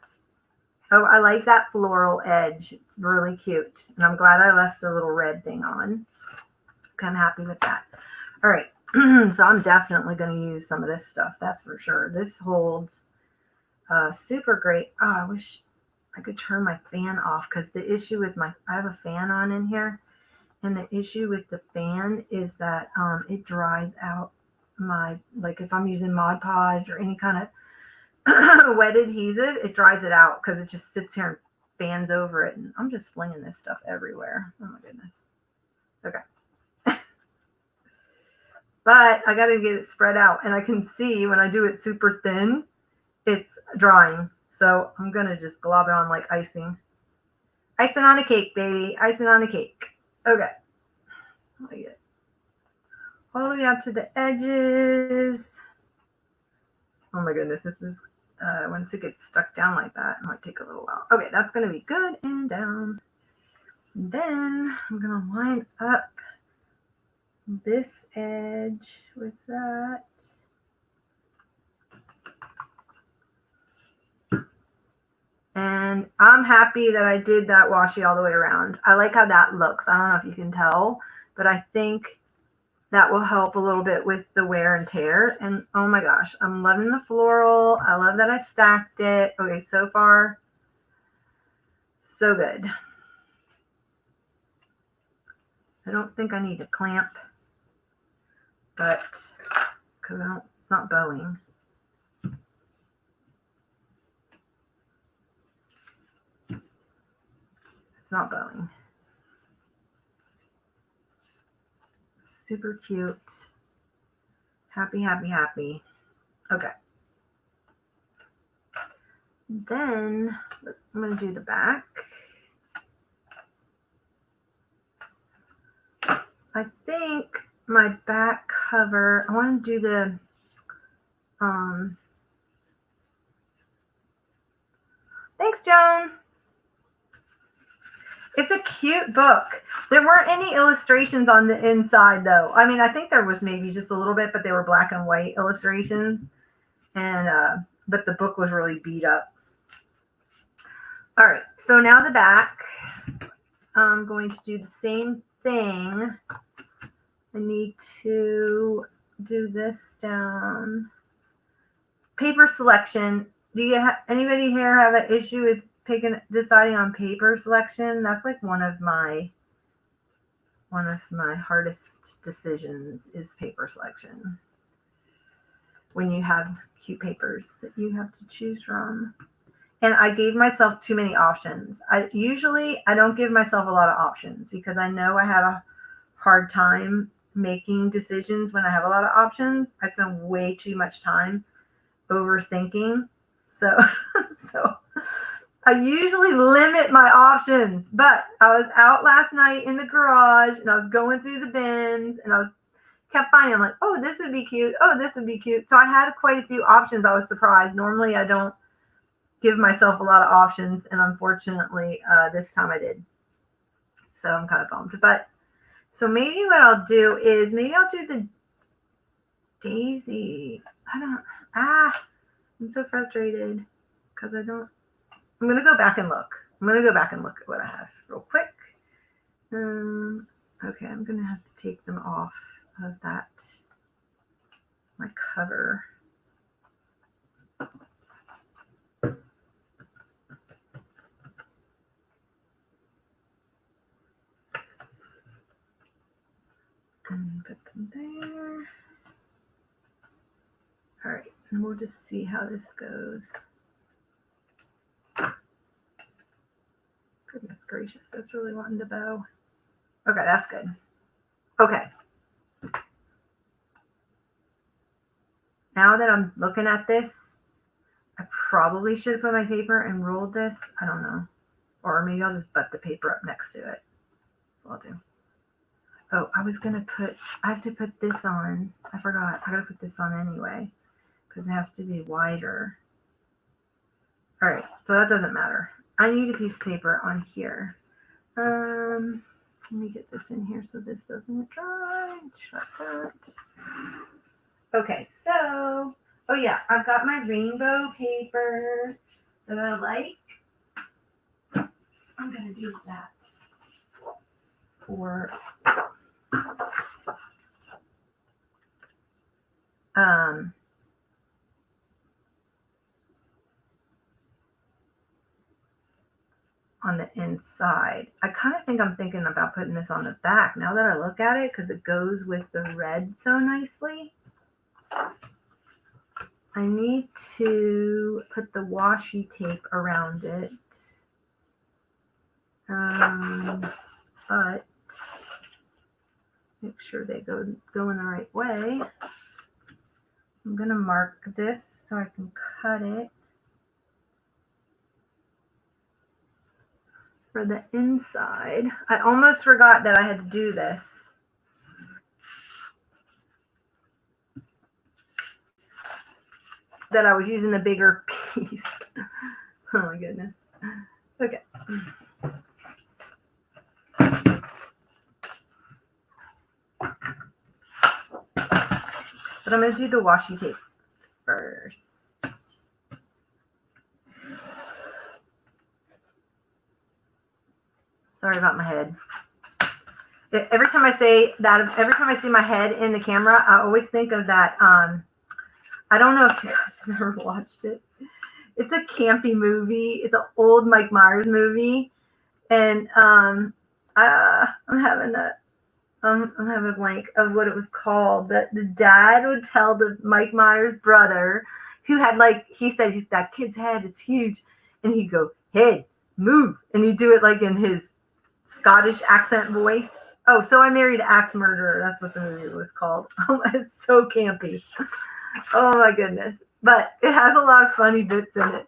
Oh, I like that floral edge. It's really cute. And I'm glad I left the little red thing on. I'm happy with that. All right. So I'm definitely going to use some of this stuff. That's for sure. This holds super great. Oh, I wish I could turn my fan off, because the issue with I have a fan on in here. And the issue with the fan is that it dries out like if I'm using Mod Podge or any kind of wet adhesive, it dries it out because it just sits here and fans over it. And I'm just flinging this stuff everywhere. Oh my goodness. Okay. but I got to get it spread out. And I can see when I do it super thin, it's drying. So I'm going to just glob it on like icing. Icing on a cake, baby. Icing on a cake. Okay. I'll get it all the way out to the edges. Oh my goodness, this is, once it gets stuck down like that, it might take a little while. Okay, that's going to be good and down. Then I'm going to line up this edge with that. And I'm happy that I did that washi all the way around. I like how that looks. I don't know if you can tell, but I think that will help a little bit with the wear and tear. And oh my gosh, I'm loving the floral. I love that I stacked it. Okay, so far, so good. I don't think I need a clamp, but because it's not bowing. It's not bowing. Super cute. Happy, happy, happy. Okay. Then I'm going to do the back. I think my back cover, I want to do the thanks, Joan. It's a cute book. There weren't any illustrations on the inside, though. I mean, I think there was maybe just a little bit, but they were black and white illustrations. And but the book was really beat up. All right, so now the back. I'm going to do the same thing. I need to do this down. Paper selection. Do you anybody here have an issue with deciding on paper selection? That's like one of my hardest decisions is paper selection. When you have cute papers that you have to choose from. And I gave myself too many options. I don't give myself a lot of options because I know I have a hard time making decisions when I have a lot of options. I spend way too much time overthinking. So I usually limit my options, but I was out last night in the garage and I was going through the bins and kept finding, I'm like, oh, this would be cute. Oh, this would be cute. So I had quite a few options. I was surprised. Normally I don't give myself a lot of options. And unfortunately, this time I did. So I'm kind of bummed, but so maybe what I'll do is I'll do the daisy. I'm so frustrated because I'm going to go back and look. I'm going to go back and look at what I have real quick. Okay, I'm going to have to take them off of that, my cover. And put them there. All right, and we'll just see how this goes. Goodness gracious, that's really wanting to bow. Okay, that's good. Okay. Now that I'm looking at this, I probably should have put my paper and rolled this. I don't know. Or maybe I'll just butt the paper up next to it. That's what I'll do. Oh, I have to put this on. I forgot. I got to put this on anyway because it has to be wider. All right, so that doesn't matter. I need a piece of paper on here. Let me get this in here so this doesn't dry. Shut that. Okay, so, oh yeah, I've got my rainbow paper that I like. I'm going to use that for on the inside. I kind of think I'm thinking about putting this on the back now that I look at it because it goes with the red so nicely. I need to put the washi tape around it. But Make sure they go in the right way. I'm going to mark this so I can cut it. For the inside, I almost forgot that I had to do this. That I was using a bigger piece. Oh my goodness. Okay. But I'm going to do the washi tape first. Sorry about my head. Every time I say that, every time I see my head in the camera, I always think of that. I don't know if you guys have ever watched it. It's a campy movie. It's an old Mike Myers movie, and I'm having a blank of what it was called. But the dad would tell the Mike Myers brother, who had he said that kid's head, it's huge, and he'd go, "Head, move," and he'd do it like in his Scottish accent voice. Oh, So I Married an Axe Murderer. That's what the movie was called. Oh, it's so campy. Oh my goodness. But it has a lot of funny bits in it.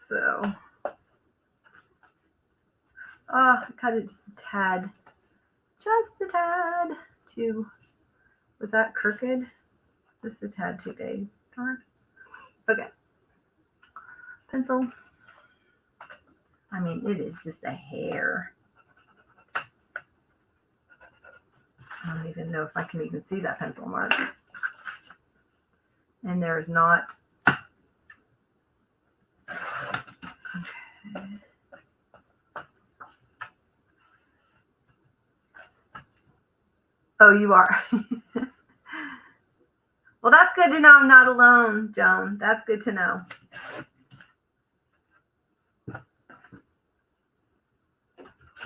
So, I cut it just a tad. Just a tad. Was that crooked? Just a tad too big. Darn. Okay. Pencil. I mean, it is just a hair. I don't even know if I can even see that pencil mark. And there's not. Okay. Oh, you are. Well, that's good to know I'm not alone, Joan. That's good to know.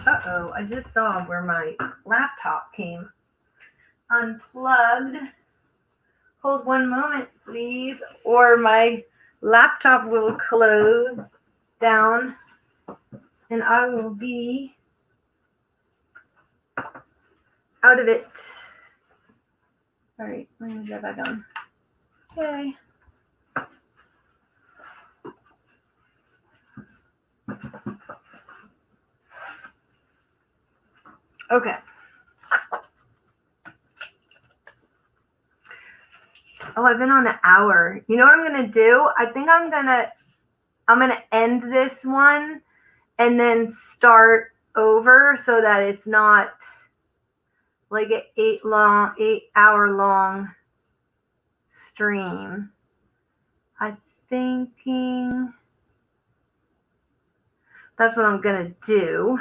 Uh-oh, I just saw where my laptop came unplugged. Hold one moment, please, or my laptop will close down and I will be out of it. All right, let me get back on. Okay. Okay. Oh, I've been on an hour. You know what I'm gonna do? I think I'm gonna end this one and then start over so that it's not like an 8-hour long stream. I'm thinking that's what I'm gonna do.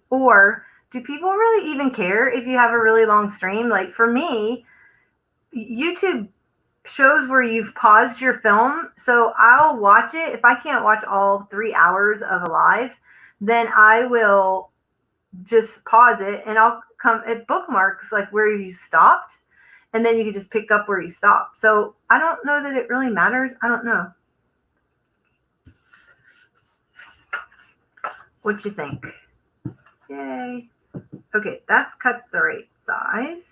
Or do people really even care if you have a really long stream? Like for me, YouTube shows where you've paused your film, so I'll watch it. If I can't watch all 3 hours of a live, then I will just pause it and I'll come at bookmarks like where you stopped, and then you can just pick up where you stopped. So I don't know that it really matters. I don't know. What you think? Yay. Okay, that's cut the right size.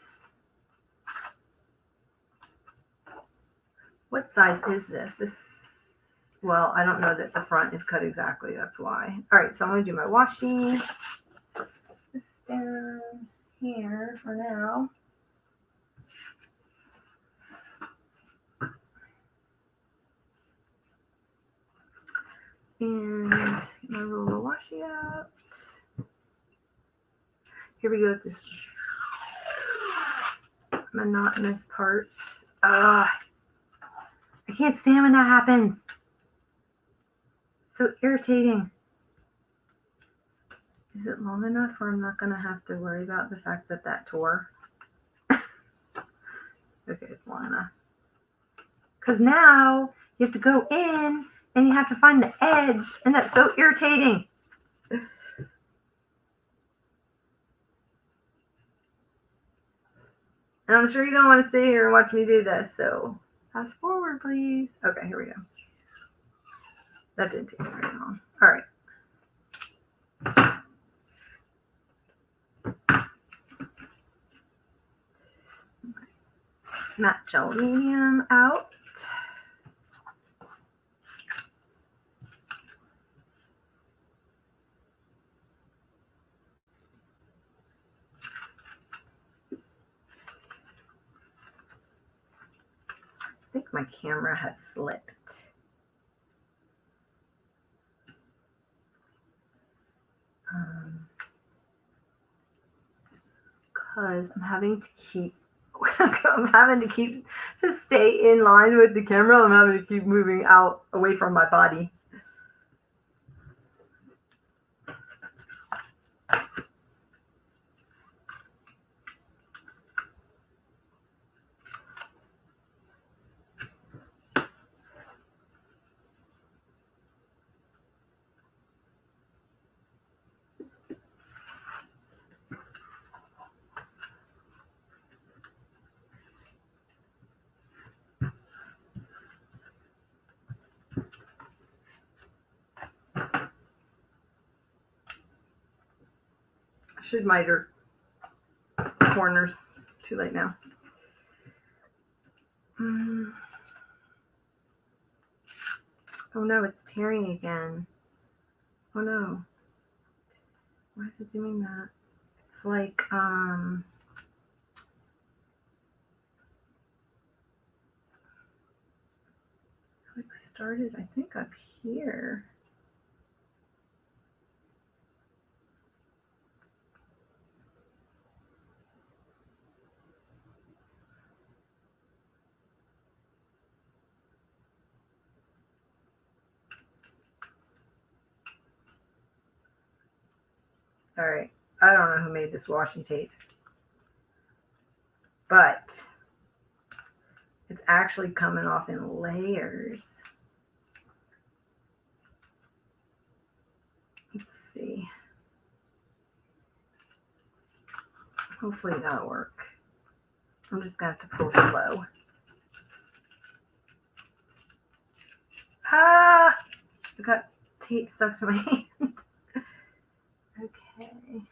What size is this? Well, I don't know that the front is cut exactly. That's why. All right, so I'm going to do my washi. This down here for now. And get my little washi out. Here we go with this monotonous part. I can't stand when that happens. So irritating. Is it long enough or I'm not going to have to worry about the fact that that tore? Okay, it's long enough. Because now you have to go in and you have to find the edge, and that's so irritating. And I'm sure you don't want to sit here and watch me do this, so fast forward, please. Okay, here we go. That didn't take very long. All right. Matte gel medium out. I think my camera has slipped. Because I'm having to keep to stay in line with the camera. I'm having to keep moving out away from my body. I should miter corners. Too late now. Oh no, it's tearing again. Oh no. Why is it doing that? It's like, it started, I think, up here. All right. I don't know who made this washi tape, but it's actually coming off in layers. Let's see. Hopefully that'll work. I'm just going to have to pull slow. Ah! I got tape stuck to my hand. Okay.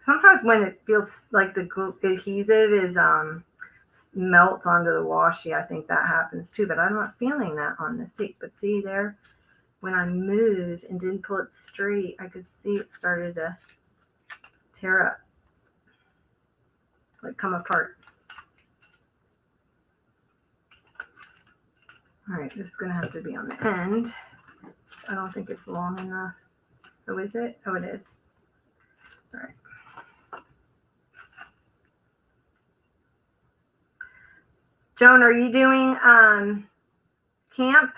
Sometimes when it feels like the adhesive is melts onto the washi, I think that happens too, but I'm not feeling that on this tape. But see there, when I moved and didn't pull it straight, I could see it started to tear up, like come apart. All right, this is going to have to be on the end. I don't think it's long enough. Oh, is it? Oh, it is. All right. Joan, are you doing camp?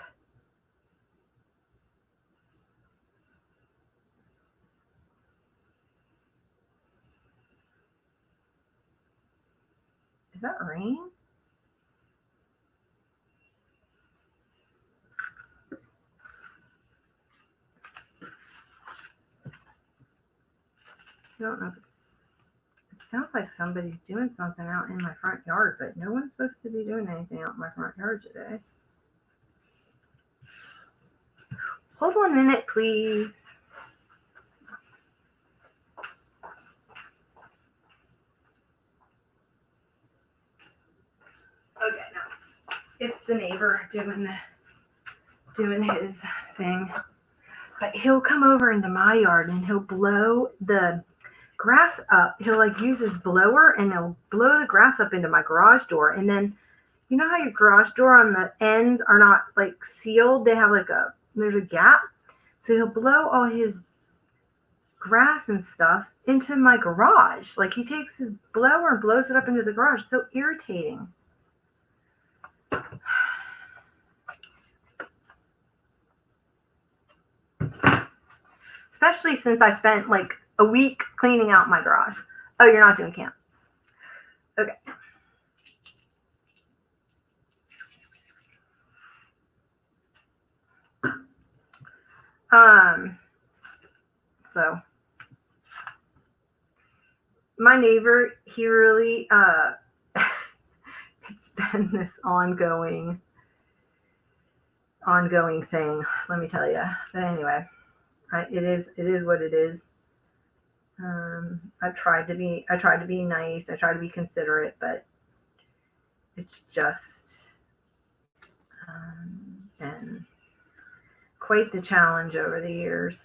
Is that rain? I don't know. It sounds like somebody's doing something out in my front yard, but no one's supposed to be doing anything out in my front yard today. Hold 1 minute, please. Okay, no. It's the neighbor doing his thing. But he'll come over into my yard and he'll blow the grass up. He'll like use his blower and he'll blow the grass up into my garage door. And then you know how your garage door on the ends are not like sealed? They have like there's a gap. So he'll blow all his grass and stuff into my garage. Like he takes his blower and blows it up into the garage. So irritating. Especially since I spent like a week cleaning out my garage. Oh, you're not doing camp. Okay. So my neighbor, he really, it's been this ongoing thing, let me tell you. But anyway, it is what it is. I tried to be nice. I try to be considerate, but it's just been quite the challenge over the years.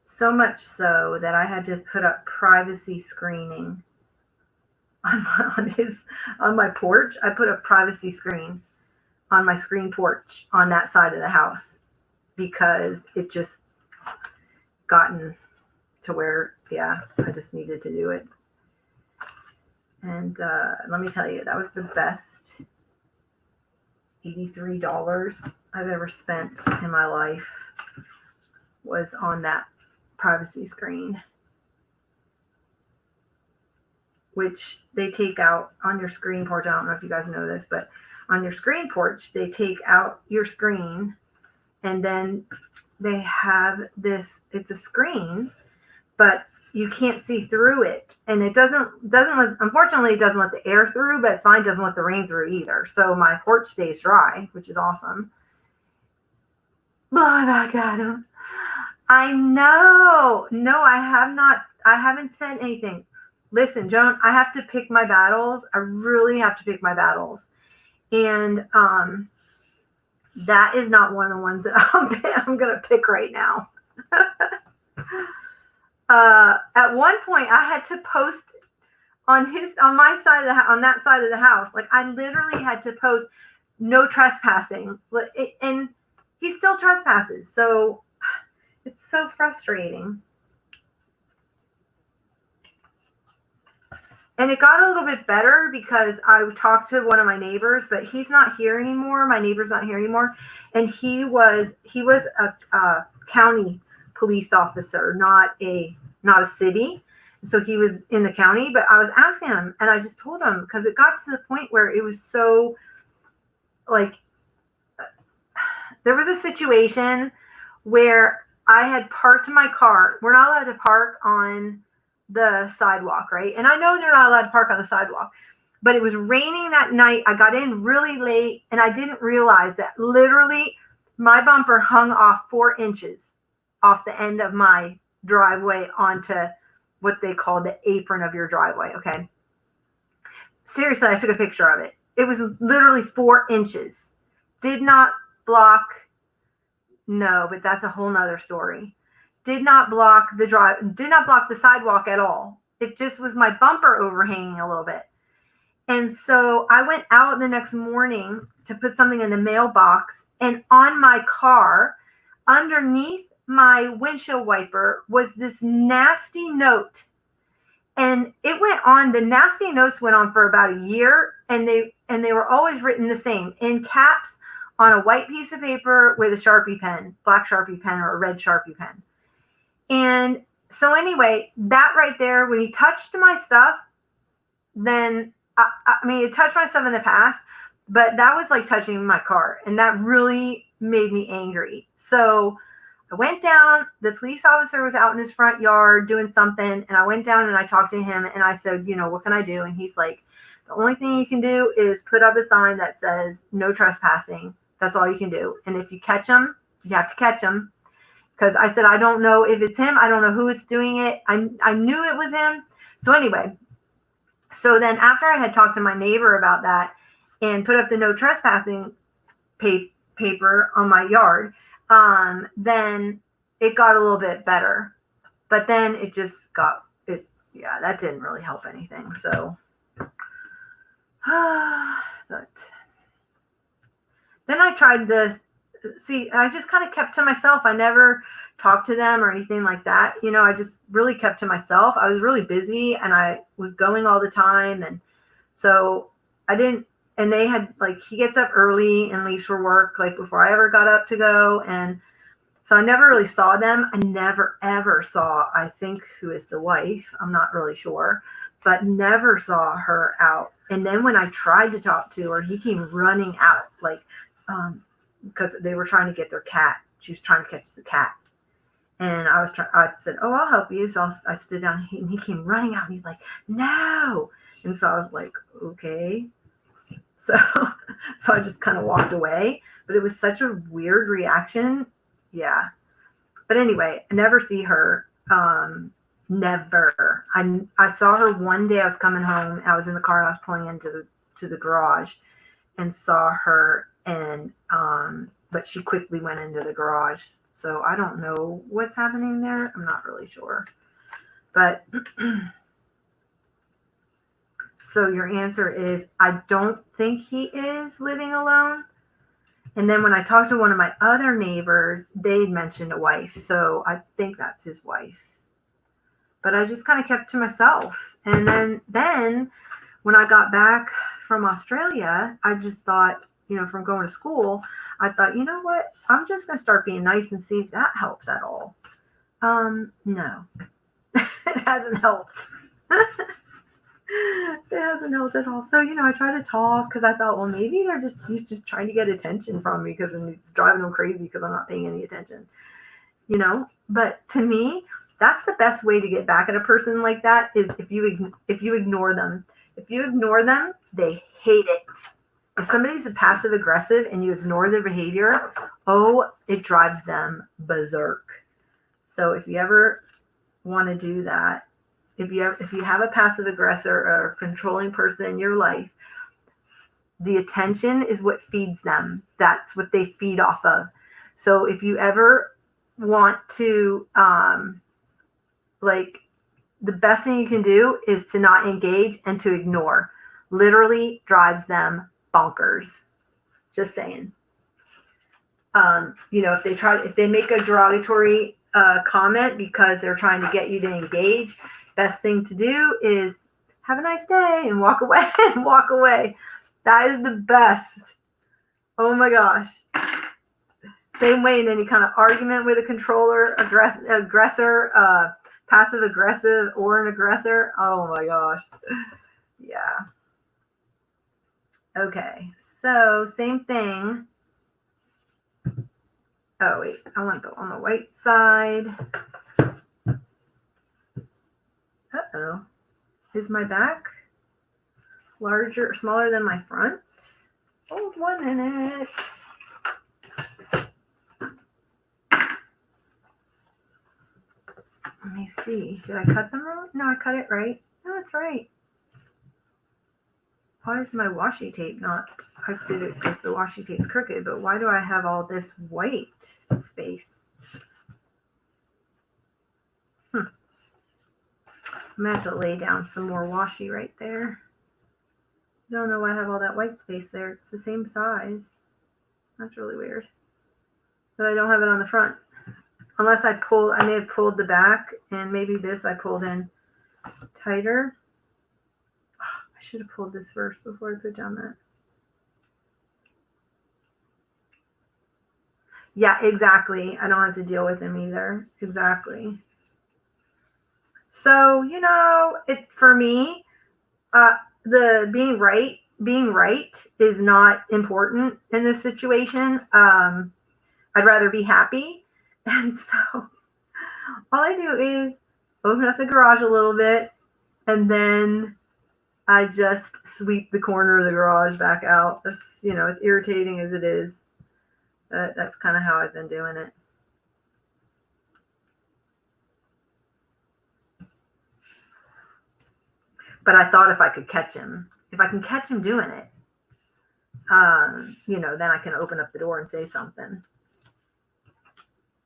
So much so that I had to put up privacy screening on my porch. I put a privacy screen on my screen porch on that side of the house because it just gotten to where, yeah, I just needed to do it. And let me tell you, that was the best $83 I've ever spent in my life was on that privacy screen, which they take out on your screen porch. I don't know if you guys know this, but on your screen porch, they take out your screen and then they have this, it's a screen, but you can't see through it. And it unfortunately, it doesn't let the air through, but fine, doesn't let the rain through either. So my porch stays dry, which is awesome. Oh my God. I know. No, I have not. I haven't said anything. Listen, Joan, I have to pick my battles. I really have to pick my battles. And that is not one of the ones that I'm going to pick right now. At one point, I had to post on that side of the house. Like I literally had to post no trespassing, and he still trespasses. So it's so frustrating. And it got a little bit better because I talked to one of my neighbors, but he's not here anymore. My neighbor's not here anymore. And he was a county police officer, not a city. So he was in the county, but I was asking him and I just told him because it got to the point where it was so like, there was a situation where I had parked my car. We're not allowed to park on the sidewalk, right? And I know they're not allowed to park on the sidewalk, but it was raining that night. I got in really late and I didn't realize that literally my bumper hung off 4 inches off the end of my driveway onto what they call the apron of your driveway. Okay. Seriously, I took a picture of it. It was literally 4 inches. Did not block. No, but that's a whole nother story. Did not block the sidewalk at all. It just was my bumper overhanging a little bit. And so I went out the next morning to put something in the mailbox, and on my car, underneath my windshield wiper, was this nasty note. And the nasty notes went on for about a year, and they were always written the same, in caps on a white piece of paper with a Sharpie pen, black Sharpie pen or a red Sharpie pen. And so anyway, that right there, when he touched my stuff, then, it touched my stuff in the past, but that was like touching my car. And that really made me angry. So I went down, the police officer was out in his front yard doing something. And I went down and I talked to him and I said, what can I do? And he's like, the only thing you can do is put up a sign that says no trespassing. That's all you can do. And if you catch him, you have to catch him. Because I said, I don't know if it's him. I don't know who is doing it. I knew it was him. So anyway, so then after I had talked to my neighbor about that and put up the no trespassing paper on my yard, then it got a little bit better. But then it just got, that didn't really help anything. So, but then I tried I just kind of kept to myself. I never talked to them or anything like that. I just really kept to myself. I was really busy and I was going all the time. And so I didn't, and they had he gets up early and leaves for work, before I ever got up to go. And so I never really saw them. I never, ever saw, I think, who is the wife. I'm not really sure, but never saw her out. And then when I tried to talk to her, he came running out. because they were trying to get their cat. She was trying to catch the cat. And I said, oh, I'll help you. So I stood down and he came running out and he's like, no. And so I was like, okay. So, so I just kind of walked away, but it was such a weird reaction. Yeah. But anyway, I never see her. Never. I saw her one day. I was coming home. I was in the car. And I was pulling into the garage and saw her. And but she quickly went into the garage. So I don't know what's happening there. I'm not really sure. But so your answer is, I don't think he is living alone. And then when I talked to one of my other neighbors, they'd mentioned a wife. So I think that's his wife. But I just kind of kept to myself. And then when I got back from Australia, I just thought, from going to school, I thought, you know what? I'm just going to start being nice and see if that helps at all. No, it hasn't helped. It hasn't helped at all. So, I try to talk because I thought, well, maybe he's just trying to get attention from me because it's driving him crazy because I'm not paying any attention, But to me, that's the best way to get back at a person like that is if you ignore them. If you ignore them, they hate it. If somebody's a passive aggressive and you ignore their behavior, it drives them berserk. So if you ever want to do that, if you have a passive aggressor or a controlling person in your life, the attention is what feeds them. That's what they feed off of. So if you ever want to, the best thing you can do is to not engage and to ignore. Literally drives them bonkers. Just saying. If they make a derogatory comment because they're trying to get you to engage, best thing to do is have a nice day and walk away. That is the best. Oh my gosh. Same way in any kind of argument with a controller, aggressor, passive aggressive, or an aggressor. Oh my gosh. Yeah. Okay. So same thing. Oh wait, I want on the white side. Uh-oh. Is my back smaller than my front? Hold 1 minute. Let me see. Did I cut them wrong? No, I cut it right. No, it's right. Why is my washi tape not? I did it because the washi tape's crooked, but why do I have all this white space? I'm going to have to lay down some more washi right there. I don't know why I have all that white space there. It's the same size. That's really weird. But I don't have it on the front. Unless I may have pulled the back, and maybe this I pulled in tighter. Oh, I should have pulled this first before I put down that. Yeah, exactly. I don't have to deal with them either. Exactly. So, for me, the being right is not important in this situation. I'd rather be happy. And so all I do is open up the garage a little bit, and then I just sweep the corner of the garage back out. As irritating as it is, that's kind of how I've been doing it. But I thought if I can catch him doing it, then I can open up the door and say something.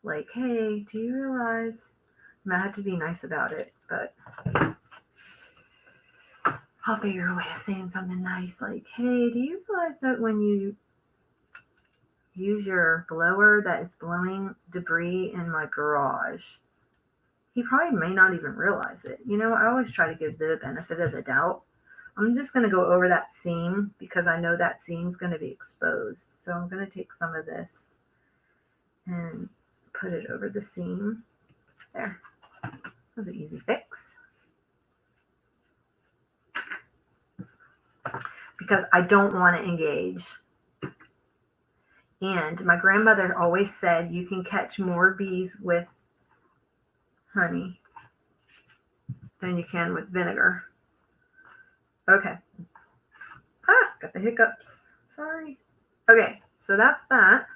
Like, hey, do you realize? I had to be nice about it, but I'll figure a way of saying something nice. Like, hey, do you realize that when you use your blower that is blowing debris in my garage? He probably may not even realize it. I always try to give the benefit of the doubt. I'm just going to go over that seam because I know that seam's going to be exposed. So I'm going to take some of this and put it over the seam. There. That was an easy fix. Because I don't want to engage. And my grandmother always said you can catch more bees with honey than you can with vinegar. Okay. Got the hiccups. Sorry. Okay, so that's that.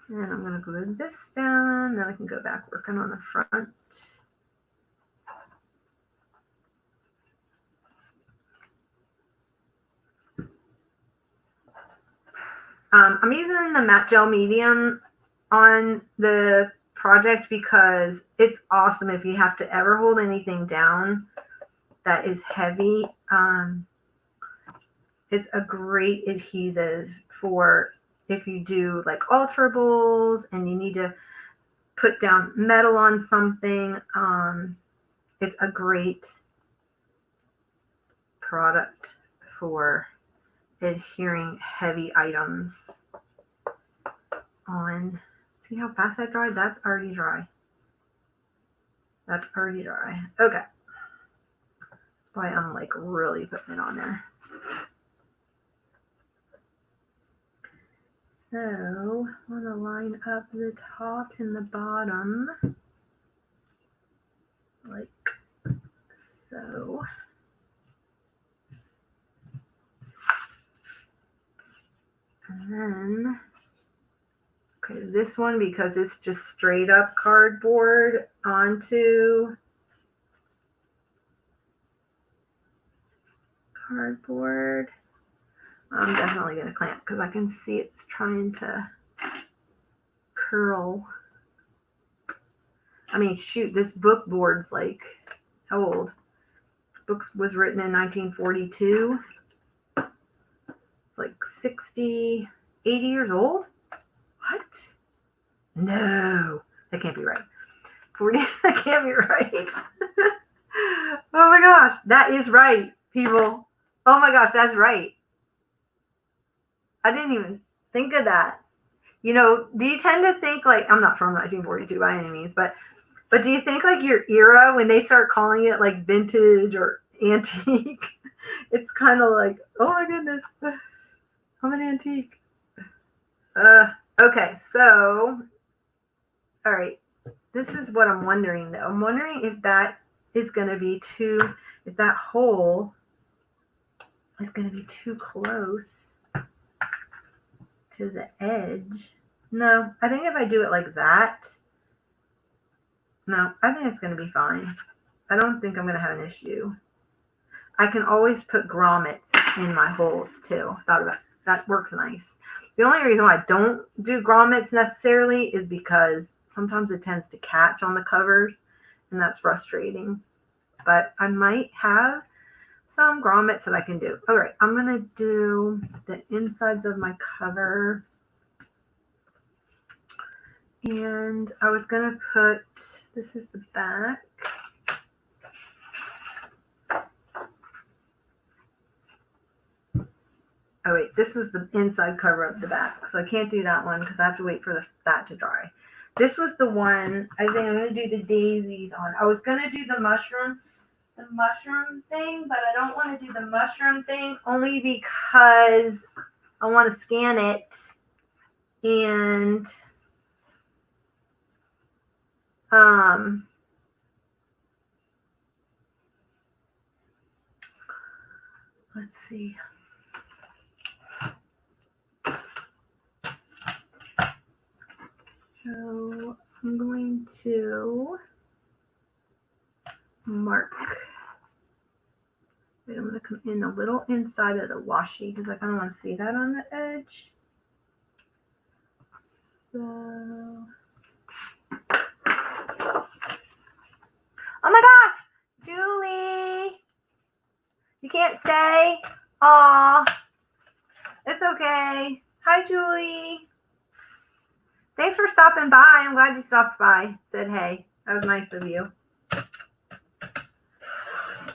And I'm going to glue this down. Then I can go back working on the front. I'm using the matte gel medium on the project because it's awesome if you have to ever hold anything down that is heavy. It's a great adhesive for if you do like alterables and you need to put down metal on something. It's a great product for adhering heavy items on. See how fast that dried? That's already dry. That's already dry. Okay. That's why I'm like really putting it on there. So I want to line up the top and the bottom like so. And then, okay, this one, because it's just straight up cardboard onto cardboard, I'm definitely going to clamp because I can see it's trying to curl. I mean, shoot, this book board's like, how old? Book was written in 1942. It's like 60, 80 years old? What? No, that can't be right. 40, that can't be right. Oh my gosh, that is right, people. Oh my gosh, that's right. I didn't even think of that. You know, do you tend to think like, I'm not from 1942 by any means, but do you think like your era, when they start calling it like vintage or antique, it's kind of like, oh my goodness, I'm an antique. Okay, so, all right, this is what I'm wondering though. I'm wondering if that is going to be too, if that hole is going to be too close to the edge. No, I think if I do it like that, no, I think it's going to be fine. I don't think I'm going to have an issue. I can always put grommets in my holes too. Thought about it. That works nice. The only reason why I don't do grommets necessarily is because sometimes it tends to catch on the covers, and that's frustrating. But I might have some grommets that I can do. All right, I'm going to do the insides of my cover. And I was going to put, this is the back. Oh wait, this was the inside cover of the back. So I can't do that one because I have to wait for that to dry. This was the one I think I'm going to do the daisies on. I was going to do the mushroom thing, but I don't want to do the mushroom thing only because I want to scan it and let's see. So I'm going to mark. Wait, I'm going to come in a little inside of the washi because I kind of want to see that on the edge. So, oh my gosh, Julie, you can't stay. Aw, it's okay. Hi, Julie. Thanks for stopping by. I'm glad you stopped by. Said hey. That was nice of you.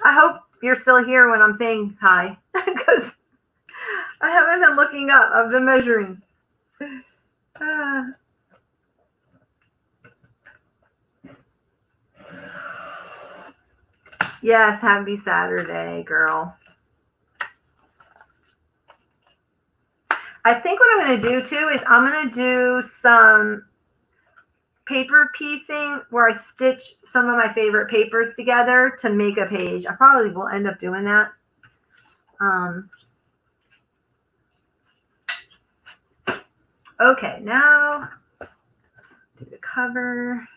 I hope you're still here when I'm saying hi because I haven't been looking up. I've been measuring. Yes, happy Saturday, girl. I think what I'm going to do too is I'm going to do some paper piecing where I stitch some of my favorite papers together to make a page. I probably will end up doing that. Okay, now do the cover.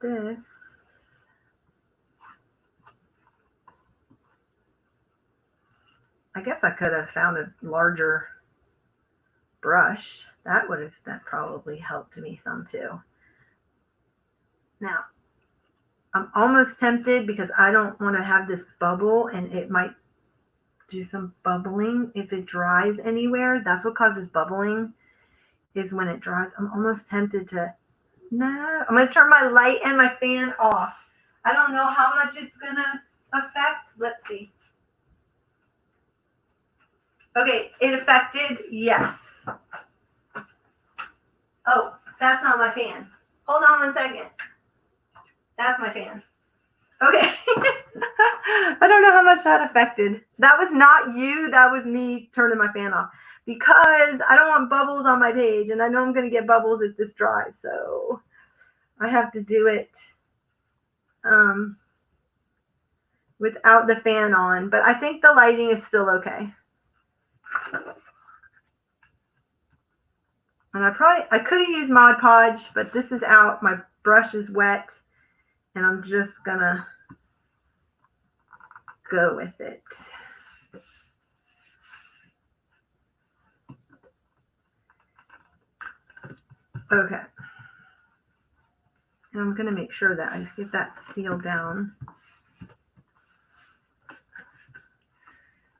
This. I guess I could have found a larger brush. That probably helped me some too. Now, I'm almost tempted because I don't want to have this bubble, and it might do some bubbling if it dries anywhere. That's what causes bubbling, is when it dries. I'm almost tempted to, no, I'm going to turn my light and my fan off. I don't know how much it's going to affect. Let's see. Okay, it affected, yes. Oh, that's not my fan. Hold on 1 second. That's my fan. Okay. I don't know how much that affected. That was not you. That was me turning my fan off. Because I don't want bubbles on my page. And I know I'm going to get bubbles if this dries. So I have to do it without the fan on. But I think the lighting is still okay. And I could have used Mod Podge, but this is out. My brush is wet. And I'm just going to go with it. Okay. And I'm going to make sure that I get that sealed down.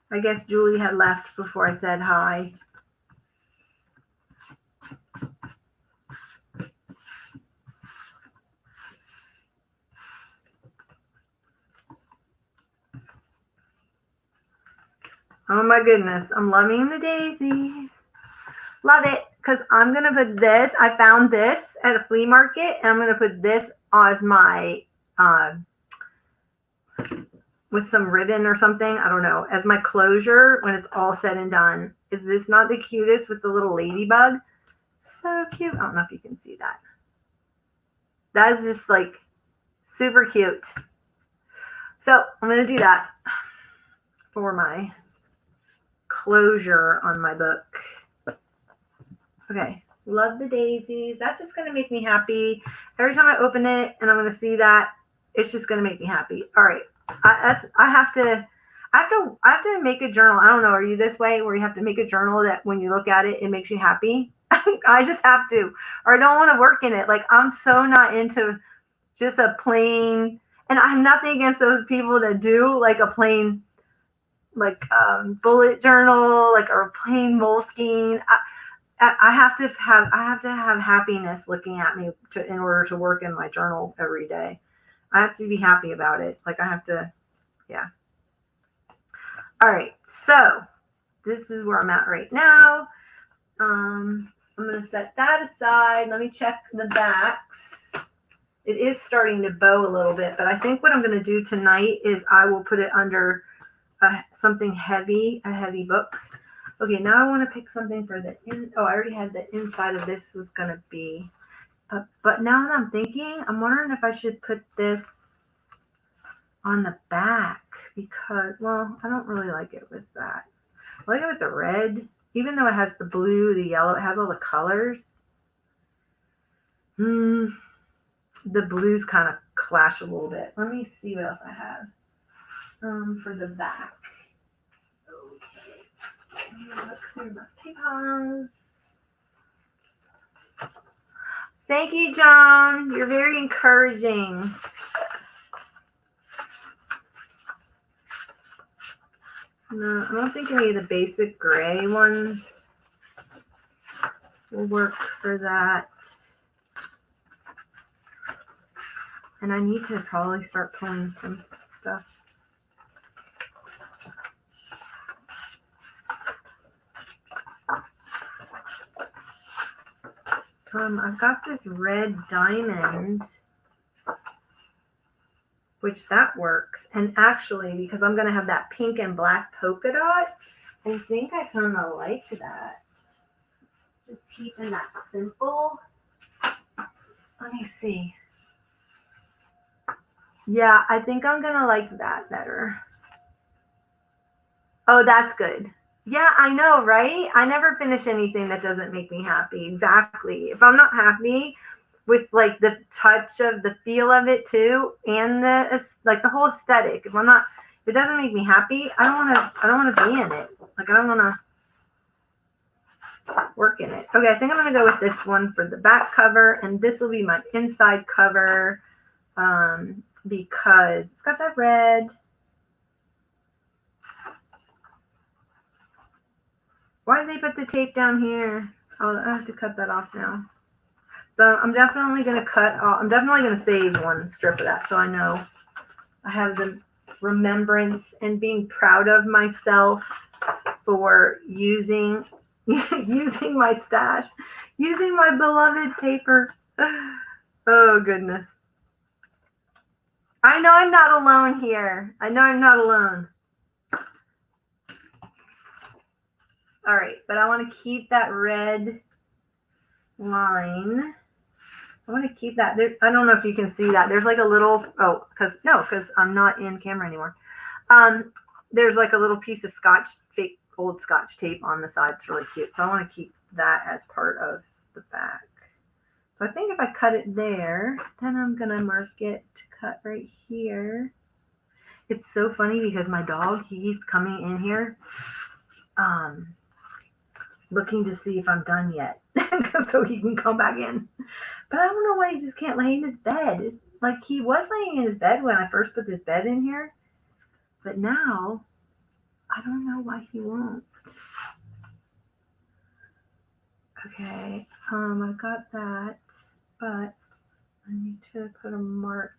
I guess Julie had left before I said hi. Oh my goodness, I'm loving the daisies. Love it, because I'm going to put this, I found this at a flea market, and I'm going to put this as my, with some ribbon or something, I don't know, as my closure when it's all said and done. Is this not the cutest with the little ladybug? So cute. I don't know if you can see that. That is just like super cute. So I'm going to do that for my closure on my book. Okay, love the daisies. That's just going to make me happy. Every time I open it and I'm going to see that, it's just going to make me happy. All right, I have to make a journal. I don't know, are you this way where you have to make a journal that when you look at it, it makes you happy? I just have to, or I don't want to work in it. Like, I'm so not into just a plain, and I have nothing against those people that do like a plain, like bullet journal, like, or plain Moleskine. I have to have happiness looking at me in order to work in my journal every day. I have to be happy about it. Like, I have to, yeah. All right, so this is where I'm at right now. I'm going to set that aside. Let me check the backs. It is starting to bow a little bit, but I think what I'm going to do tonight is I will put it under something heavy, a heavy book. Okay, now I want to pick something for the I already had the inside of this was going to be. But now that I'm thinking, I'm wondering if I should put this on the back because, well, I don't really like it with that. I like it with the red, even though it has the blue, the yellow, it has all the colors. The blues kind of clash a little bit. Let me see what else I have for the back. Look through my papers. Thank you, John. You're very encouraging. No, I don't think any of the basic gray ones will work for that. And I need to probably start pulling some stuff. I've got this red diamond. which that works. And actually, because I'm going to have that pink and black polka dot, I think I kind of like that. Just keeping that simple. Let me see. Yeah, I think I'm going to like that better. Oh, that's good. Yeah, I know, right? I never finish anything that doesn't make me happy. Exactly. If I'm not happy with like the touch of the feel of it too, and the like the whole aesthetic, if it doesn't make me happy, I don't want to be in it. Like I don't want to work in it. Okay, I think I'm going to go with this one for the back cover, and this will be my inside cover because it's got that red. Why did they put the tape down here? Oh, I have to cut that off now. So I'm definitely going to I'm definitely going to save one strip of that so I know I have the remembrance and being proud of myself for using my stash, using my beloved paper. Oh, goodness. I know I'm not alone here. I know I'm not alone. All right, but I want to keep that red line. I want to keep that. I don't know if you can see that. There's like a little, because I'm not in camera anymore. There's like a little piece of fake old Scotch tape on the side. It's really cute. So I want to keep that as part of the back. So I think if I cut it there, then I'm going to mark it to cut right here. It's so funny because my dog, he keeps coming in here looking to see if I'm done yet so he can come back in. But I don't know why he just can't lay in his bed. It's like he was laying in his bed when I first put this bed in here. But now, I don't know why he won't. Okay, I got that, but I need to put a mark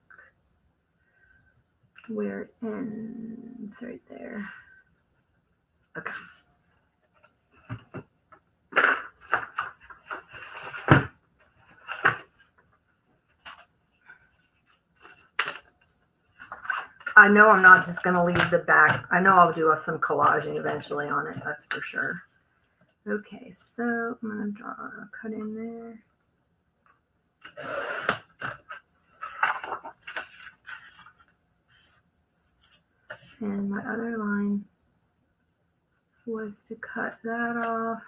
where it ends right there. Okay. I know I'm not just going to leave the back. I know I'll do some collaging eventually on it, that's for sure. Okay, so I'm going to draw a cut in there. And my other line was to cut that off.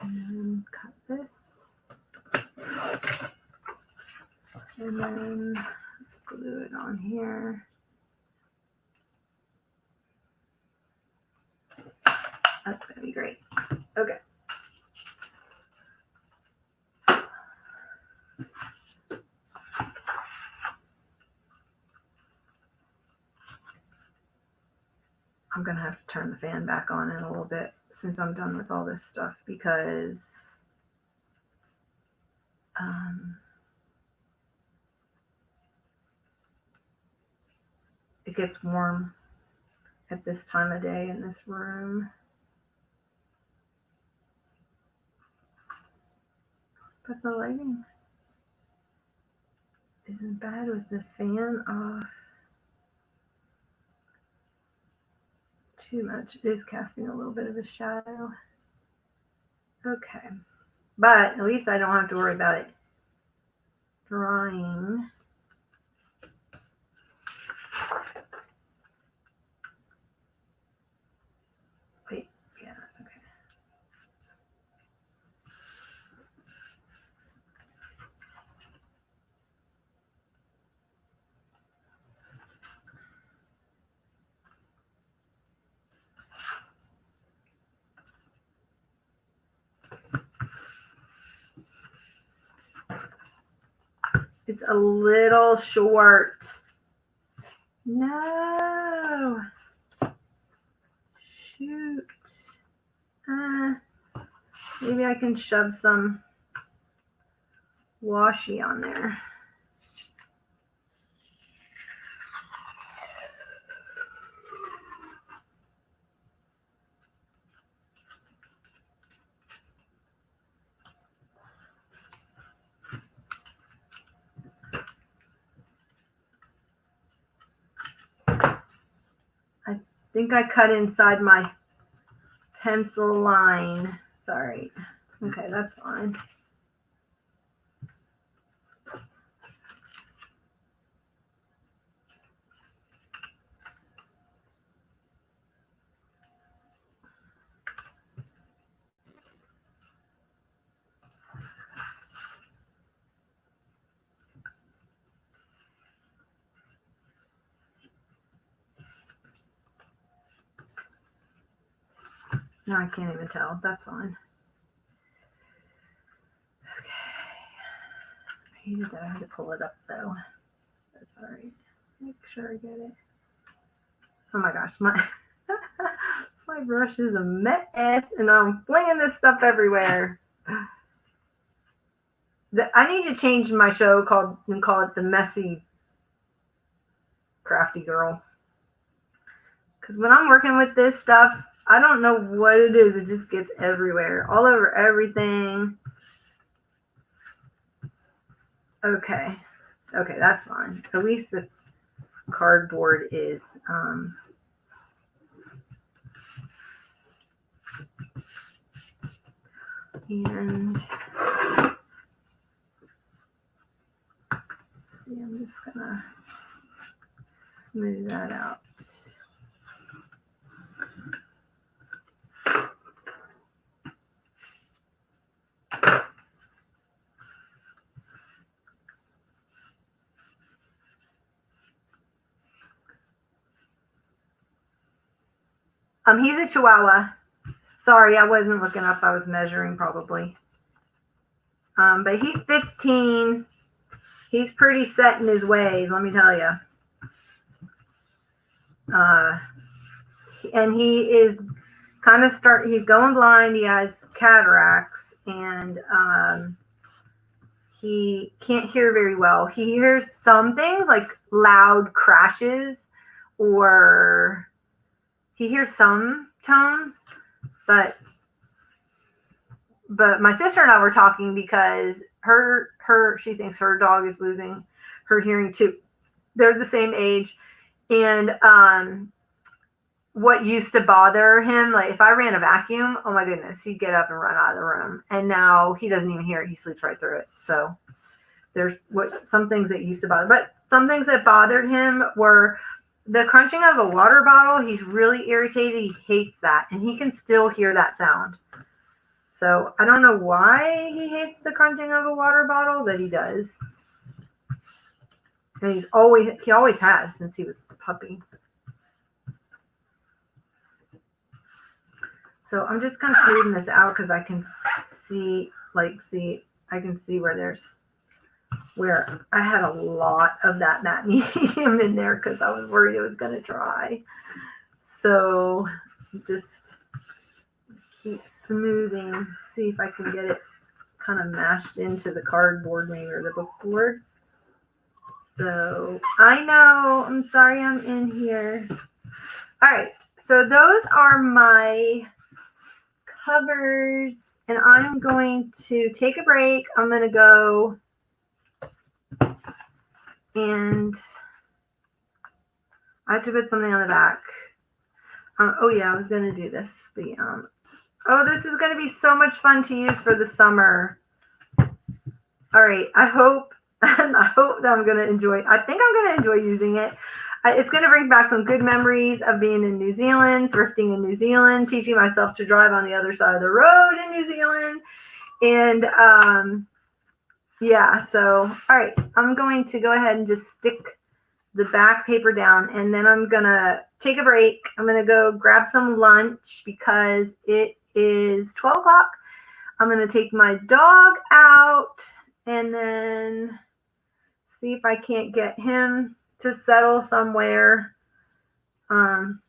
And then cut this. And then let's glue it on here. That's going to be great. Okay. I'm going to have to turn the fan back on in a little bit since I'm done with all this stuff because it gets warm at this time of day in this room. But the lighting isn't bad with the fan off too much. It is casting a little bit of a shadow. Okay. But at least I don't have to worry about it drying. Wait, yeah, that's okay. It's a little short. No. Shoot. Maybe I can shove some washi on there. think I cut inside my pencil line. Sorry. Okay, that's fine. No, I can't even tell. That's fine. Okay. I hated that I had to pull it up though. That's all right. Make sure I get it. Oh my gosh, my my brush is a mess, and I'm flinging this stuff everywhere. I need to change my show and call it the Messy Crafty Girl. Because when I'm working with this stuff, I don't know what it is. It just gets everywhere, all over everything. Okay, that's fine. At least the cardboard is and see, I'm just gonna smooth that out. He's a Chihuahua. Sorry, I wasn't looking up. I was measuring probably. But he's 15. He's pretty set in his ways, let me tell you. And he is he's going blind. He has cataracts, and he can't hear very well. He hears some things like loud crashes, or he hears some tones, but my sister and I were talking because she thinks her dog is losing her hearing too. They're the same age, and what used to bother him, like if I ran a vacuum, oh my goodness, he'd get up and run out of the room. And now he doesn't even hear it. He sleeps right through it. So there's some things that used to bother. But some things that bothered him were the crunching of a water bottle. He's really irritated. He hates that. And he can still hear that sound. So I don't know why he hates the crunching of a water bottle, but he does. And he always has since he was a puppy. So I'm just kind of smoothing this out because I can see, I can see where I had a lot of that matte medium in there because I was worried it was going to dry. So just keep smoothing, see if I can get it kind of mashed into the cardboard maybe, or the book board. So I know, I'm sorry I'm in here. All right, so those are my covers, and I'm going to take a break. I'm going to go and I have to put something on the back. Oh yeah, I was going to do this. This is going to be so much fun to use for the summer. All right, I hope that I'm going to enjoy. I think I'm going to enjoy using it. It's going to bring back some good memories of being in New Zealand, thrifting in New Zealand, teaching myself to drive on the other side of the road in New Zealand. And yeah, so, all right, I'm going to go ahead and just stick the back paper down, and then I'm going to take a break. I'm going to go grab some lunch because it is 12 o'clock. I'm going to take my dog out and then see if I can't get him to settle somewhere. And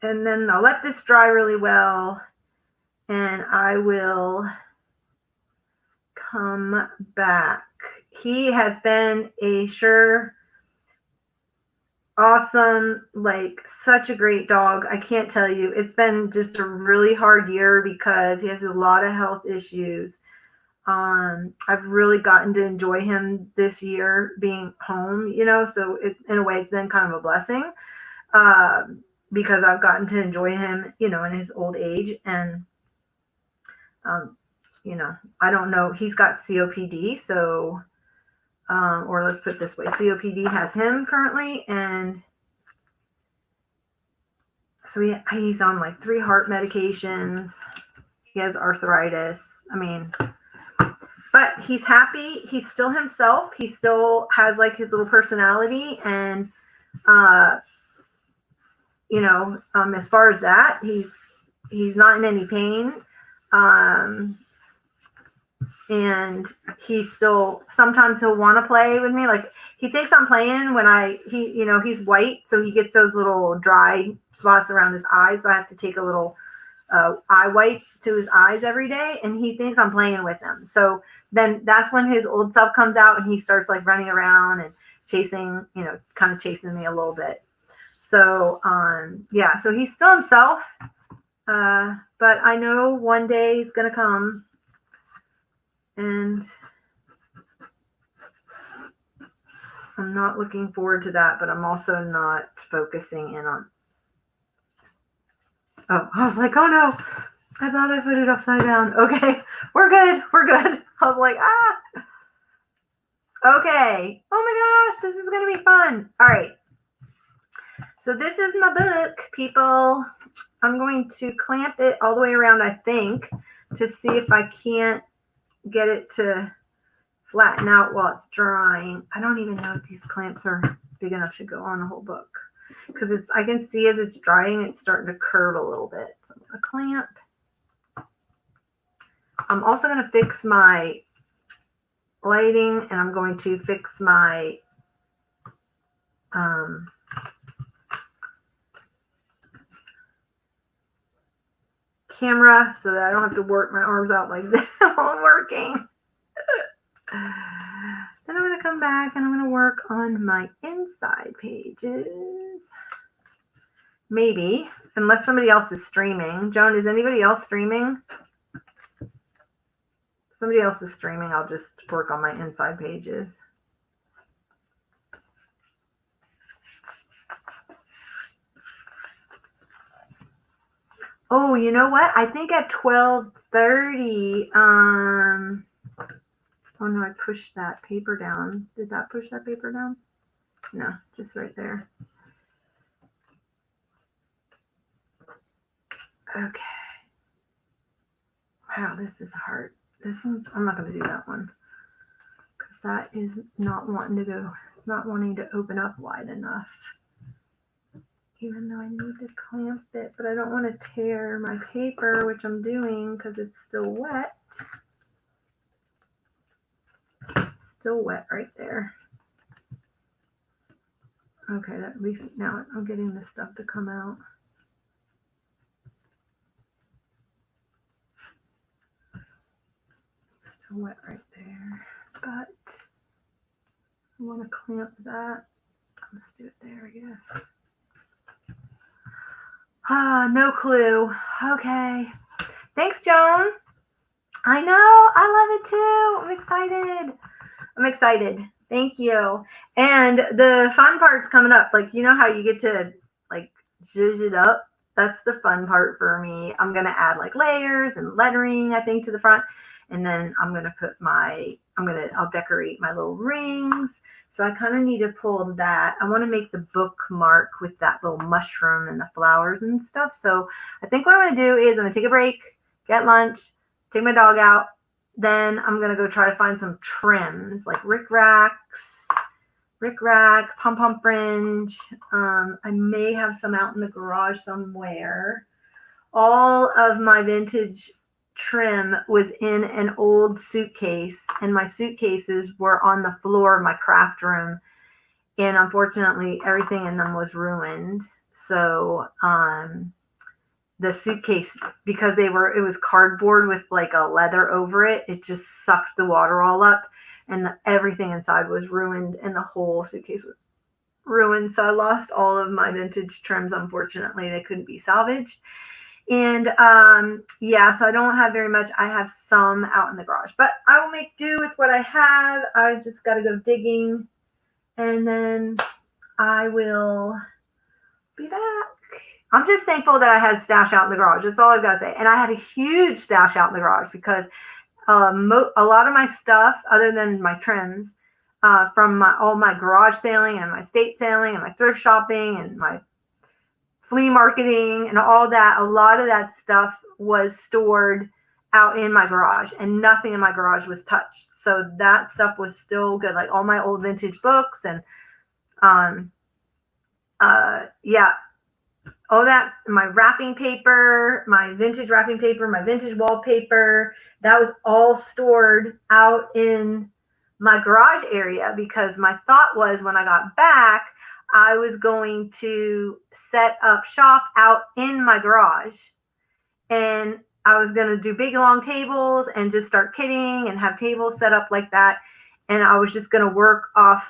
then I'll let this dry really well, and I will come back. He has been a awesome, such a great dog. I can't tell you. It's been just a really hard year because he has a lot of health issues. I've really gotten to enjoy him this year being home, so in a way it's been kind of a blessing. because I've gotten to enjoy him, in his old age. And, I don't know. He's got COPD. So, or let's put it this way, COPD has him currently. And so he's on like 3 heart medications. He has arthritis. I mean, but he's happy. He's still himself. He still has like his little personality. And, as far as that, he's not in any pain. And he still, sometimes he'll want to play with me. Like, he thinks I'm playing when he's white. So he gets those little dry spots around his eyes. So I have to take a little eye wipe to his eyes every day. And he thinks I'm playing with him. So then that's when his old self comes out and he starts like running around and chasing, kind of chasing me a little bit. So, so he's still himself. But I know one day he's going to come, and I'm not looking forward to that, but I'm also not focusing in on. Oh, I was like, oh no, I thought I put it upside down. Okay, we're good. I was like, okay. Oh my gosh, this is going to be fun. All right. So this is my book, people. I'm going to clamp it all the way around, I think, to see if I can't get it to flatten out while it's drying. I don't even know if these clamps are big enough to go on the whole book, because I can see as it's drying, it's starting to curve a little bit. So I'm going to clamp. I'm also going to fix my lighting, and I'm going to fix my camera so that I don't have to work my arms out like this while I'm working. Then I'm going to come back and I'm going to work on my inside pages. Maybe, unless somebody else is streaming. Joan, is anybody else streaming? If somebody else is streaming, I'll just work on my inside pages. Oh, you know what? I think at 12:30, oh no, I pushed that paper down. Did that push that paper down? No, just right there. Okay. Wow, this is hard. This one, I'm not going to do that one, because that is not wanting to go. It's not wanting to open up wide enough. Even though I need to clamp it, but I don't want to tear my paper, which I'm doing because it's still wet. Still wet right there. Okay, at least now I'm getting this stuff to come out. Still wet right there, but I want to clamp that. Let's do it there, I guess. No clue. Okay. Thanks, Joan. I know. I love it too. I'm excited. Thank you. And the fun part's coming up. Like, you know how you get to like zhuzh it up? That's the fun part for me. I'm going to add like layers and lettering, I think, to the front. And then I'm going to put I'll decorate my little rings. So I kind of need to pull that. I want to make the bookmark with that little mushroom and the flowers and stuff. So I think what I'm going to do is I'm going to take a break, get lunch, take my dog out. Then I'm going to go try to find some trims, like rick rack, pom-pom fringe. I may have some out in the garage somewhere. All of my vintage trim was in an old suitcase, and my suitcases were on the floor of my craft room, and unfortunately everything in them was ruined. So the suitcase, because it was cardboard with like a leather over it, it just sucked the water all up, and everything inside was ruined, and the whole suitcase was ruined. So I lost all of my vintage trims. Unfortunately, they couldn't be salvaged. And so I don't have very much. I have some out in the garage, but I will make do with what I have. I just got to go digging, and then I will be back. I'm just thankful that I had stash out in the garage. That's all I've got to say. And I had a huge stash out in the garage because a lot of my stuff, other than my trims, from all my garage sailing and my estate sailing and my thrift shopping and my flea marketing and all that, a lot of that stuff was stored out in my garage, and nothing in my garage was touched. So that stuff was still good, like all my old vintage books and yeah, all that, my wrapping paper, my vintage wrapping paper, my vintage wallpaper, that was all stored out in my garage area, because my thought was when I got back, I was going to set up shop out in my garage, and I was going to do big long tables and just start kitting and have tables set up like that. And I was just going to work off.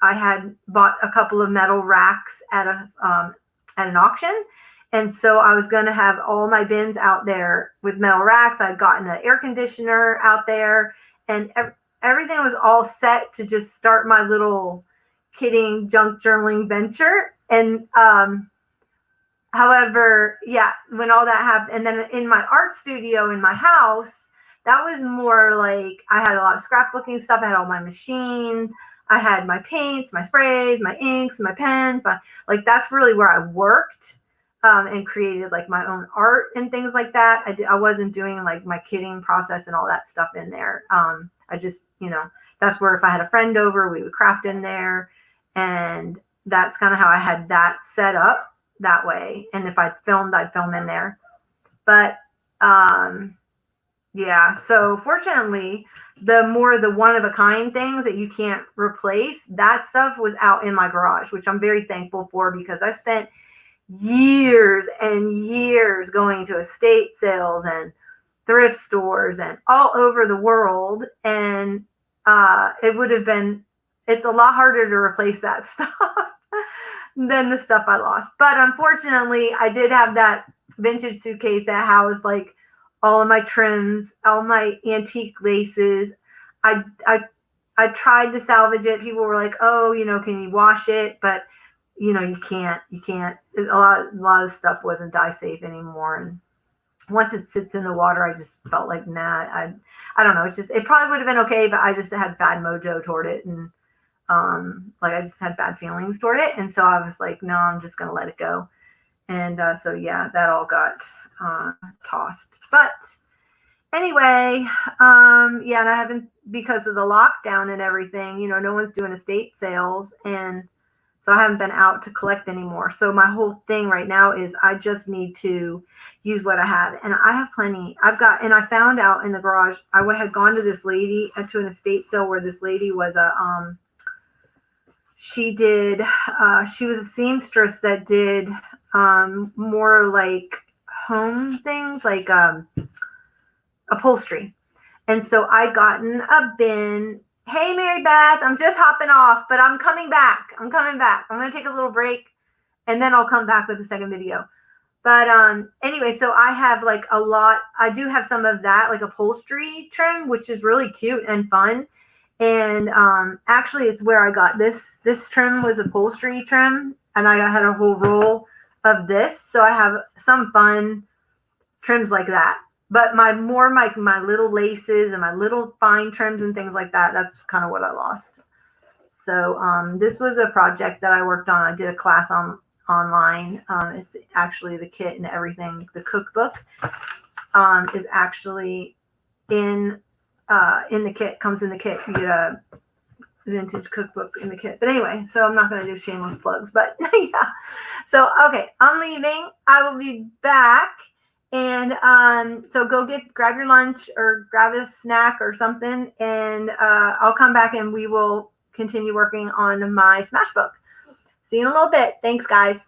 I had bought a couple of metal racks at an auction. And so I was going to have all my bins out there with metal racks. I'd gotten an air conditioner out there, and everything was all set to just start my little kitting junk journaling venture. And however, yeah, when all that happened, and then in my art studio in my house, that was more like I had a lot of scrapbooking stuff. I had all my machines. I had my paints, my sprays, my inks, my pens. Like that's really where I worked and created like my own art and things like that. I wasn't doing like my kitting process and all that stuff in there. I just, that's where if I had a friend over, we would craft in there. And that's kind of how I had that set up that way. And if I filmed, I'd film in there. But yeah, so fortunately, the one of a kind things that you can't replace, that stuff was out in my garage, which I'm very thankful for, because I spent years and years going to estate sales and thrift stores and all over the world. And it's a lot harder to replace that stuff than the stuff I lost. But unfortunately, I did have that vintage suitcase that housed like all of my trims, all my antique laces. I tried to salvage it. People were like, "Oh, can you wash it?" But you can't. A lot of stuff wasn't dye safe anymore. And once it sits in the water, I just felt like, nah. I don't know. It probably would have been okay, but I just had bad mojo toward it, and like I just had bad feelings toward it, and so I was like, no, I'm just gonna let it go. And so yeah, that all got tossed. But anyway, yeah, and I haven't, because of the lockdown and everything, no one's doing estate sales, and so I haven't been out to collect anymore. So my whole thing right now is I just need to use what I have, and I have plenty. And I found out in the garage, I had gone to this lady, to an estate sale where this lady was she was a seamstress that did more like home things, like upholstery. And so I gotten a bin. Hey, Mary Beth, I'm just hopping off, but I'm coming back. I'm going to take a little break, and then I'll come back with a second video. But anyway, so I have like a lot. I do have some of that, like upholstery trim, which is really cute and fun. And actually, it's where I got this. This trim was upholstery trim, and I had a whole roll of this. So I have some fun trims like that. But my little laces and my little fine trims and things like that, that's kind of what I lost. So this was a project that I worked on. I did a class online. It's actually the kit and everything. The cookbook is actually in the kit, comes in the kit. You get a vintage cookbook in the kit. But anyway, so I'm not going to do shameless plugs. But yeah. So, okay, I'm leaving. I will be back. And so grab your lunch or grab a snack or something, and I'll come back and we will continue working on my Smashbook. See you in a little bit. Thanks, guys.